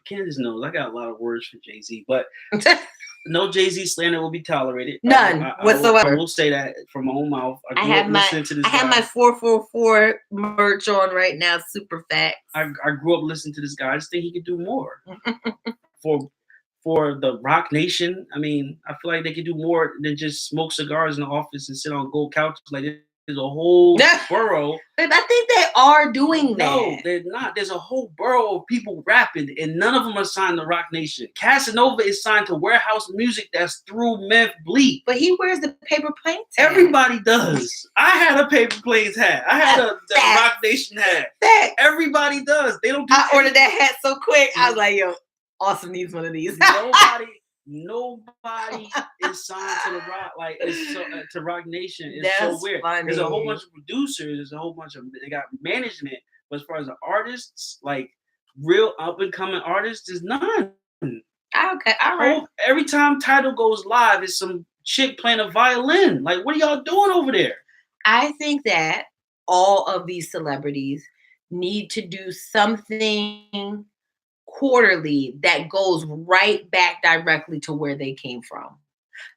Candace knows I got a lot of words for Jay-Z, but no Jay-Z slander will be tolerated. None whatsoever. I will say that from my own mouth. I have my 444 merch on right now. Super facts. I grew up listening to this guy. I just think he could do more for the Rock Nation. I mean, I feel like they could do more than just smoke cigars in the office and sit on gold couches. Like there's a whole borough. I think they are doing that. No, they're not. There's a whole borough of people rapping, and none of them are signed to Rock Nation. Casanova is signed to Warehouse Music that's through Meth Bleak. But he wears the Paper Planes hat. Everybody does. I had a Paper Planes hat. I had a Rock Nation hat. Everybody does. They don't do I ordered that hat so quick. I was like, yo, Awesome needs one of these. Nobody is signed to the Rock, to Rock Nation. It's That's so weird. Funny. There's a whole bunch of producers. There's a whole bunch of they got management, but as far as the artists, like real up and coming artists, there's none. Okay, all right. Every time Tidal goes live, it's some chick playing a violin. Like, what are y'all doing over there? I think that all of these celebrities need to do something quarterly that goes right back directly to where they came from.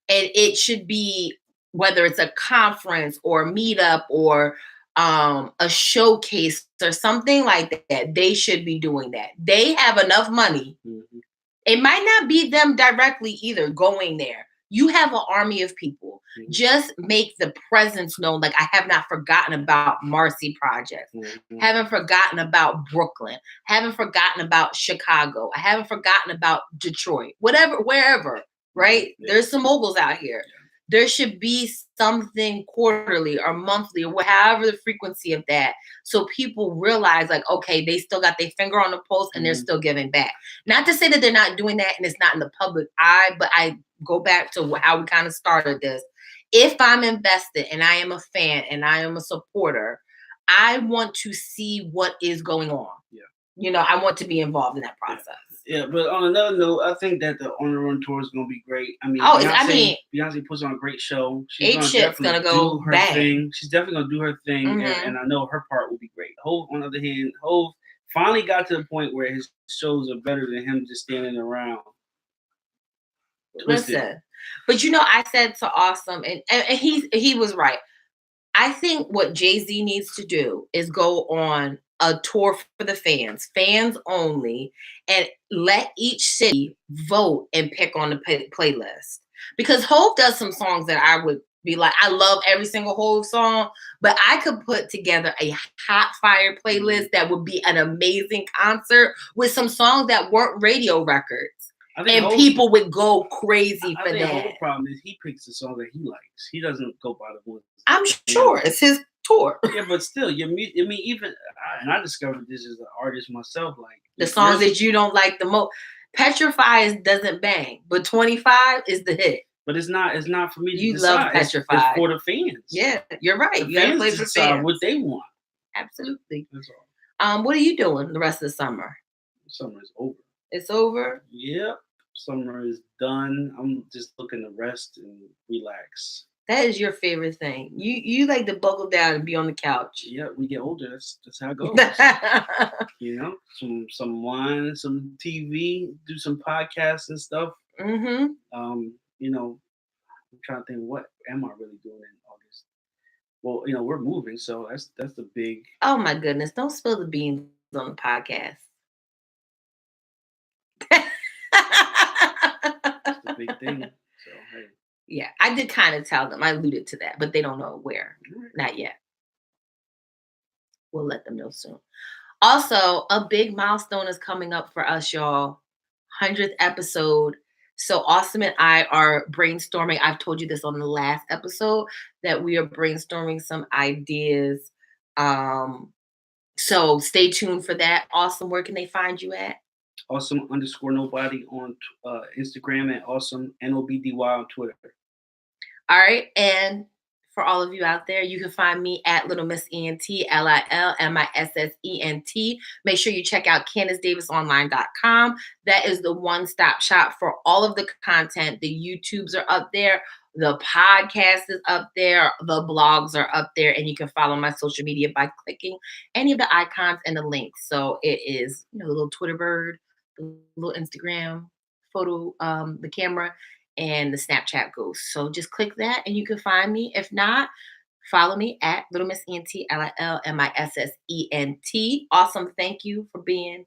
And it should be, whether it's a conference or a meetup or a showcase or something like that, they should be doing that. They have enough money. Mm-hmm. It might not be them directly either going there. You have an army of people. Mhm. Just make the presence known. Like, I have not forgotten about Marcy Projects. Mhm. Haven't forgotten about Brooklyn. Haven't forgotten about Chicago. I haven't forgotten about Detroit. Whatever, wherever, right? Yeah. There's some moguls out here. There should be something quarterly or monthly or however the frequency of that. So people realize, like, okay, they still got their finger on the pulse and they're Mhm. still giving back. Not to say that they're not doing that and it's not in the public eye, but I go back to how we kind of started this. If I'm invested and I am a fan and I am a supporter, I want to see what is going on. Yeah. You know, I want to be involved in that process. Yeah, but on another note, I think that the On the Run tour is gonna be great. I mean, Oh, Beyonce puts on a great show. She's Ain't gonna Shit's definitely gonna go do her bang. thing. She's definitely gonna do her thing, Mhm. and I know her part will be great. Hove, on the other hand, Hove finally got to the point where his shows are better than him just standing around. Twisted. Listen, but you know, I said to Awesome, and he was right. I think what Jay-Z needs to do is go on a tour for the fans only, and let each city vote and pick on the playlist. Because Hove does some songs that I would be like, I love every single Hove song, but I could put together a hot fire playlist that would be an amazing concert with some songs that weren't radio records. I think And Hove- people would go crazy I for think that. the whole problem is he picks the song that he likes. He doesn't go by the ones. I'm sure it's his tour. Yeah, but still, I mean, even and I discovered this as an artist myself. Like The songs that you don't like the most. Petrified doesn't bang, but 25 is the hit. But it's not for me to You decide. love Petrified. It's for the fans. Yeah, you're right. The You gotta fans play for decide fans. what they want. Absolutely. That's all. What are you doing the rest of the summer? Summer is over. It's over? Yep. Summer is done. I'm just looking to rest and relax. That is your favorite thing. You like to buckle down and be on the couch. Yeah, we get older. That's how it goes. You know, some wine, some TV, do some podcasts and stuff. Mm-hmm. You know, I'm trying to think, what am I really doing in August? Well, you know, we're moving, so that's the big. Oh my goodness! Don't spill the beans on the podcast. That's the big thing. So hey. Yeah, I did kind of tell them. I alluded to that, but they don't know where. Not yet. We'll let them know soon. Also, a big milestone is coming up for us, y'all. 100th episode. So Awesome and I are brainstorming. I've told you this on the last episode that we are brainstorming some ideas. So stay tuned for that. Awesome, where can they find you at? Awesome_nobody on Instagram and awesome NOBDY on Twitter. All right. And for all of you out there, you can find me at Little Miss ENT, LILMISSENT. Make sure you check out CandiceDavisOnline.com. That is the one-stop shop for all of the content. The YouTubes are up there. The podcast is up there. The blogs are up there. And you can follow my social media by clicking any of the icons and the links. So it is, the little Twitter bird, the little Instagram photo, the camera, and the Snapchat ghost. So just click that and you can find me. If not, follow me at Little Miss ENT, LILMISSENT. Awesome. Thank you for doing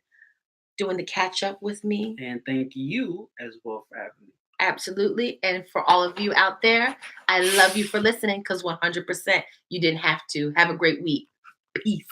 the catch up with me. And thank you as well for having me. Absolutely. And for all of you out there, I love you for listening because 100% you didn't have to. Have a great week. Peace.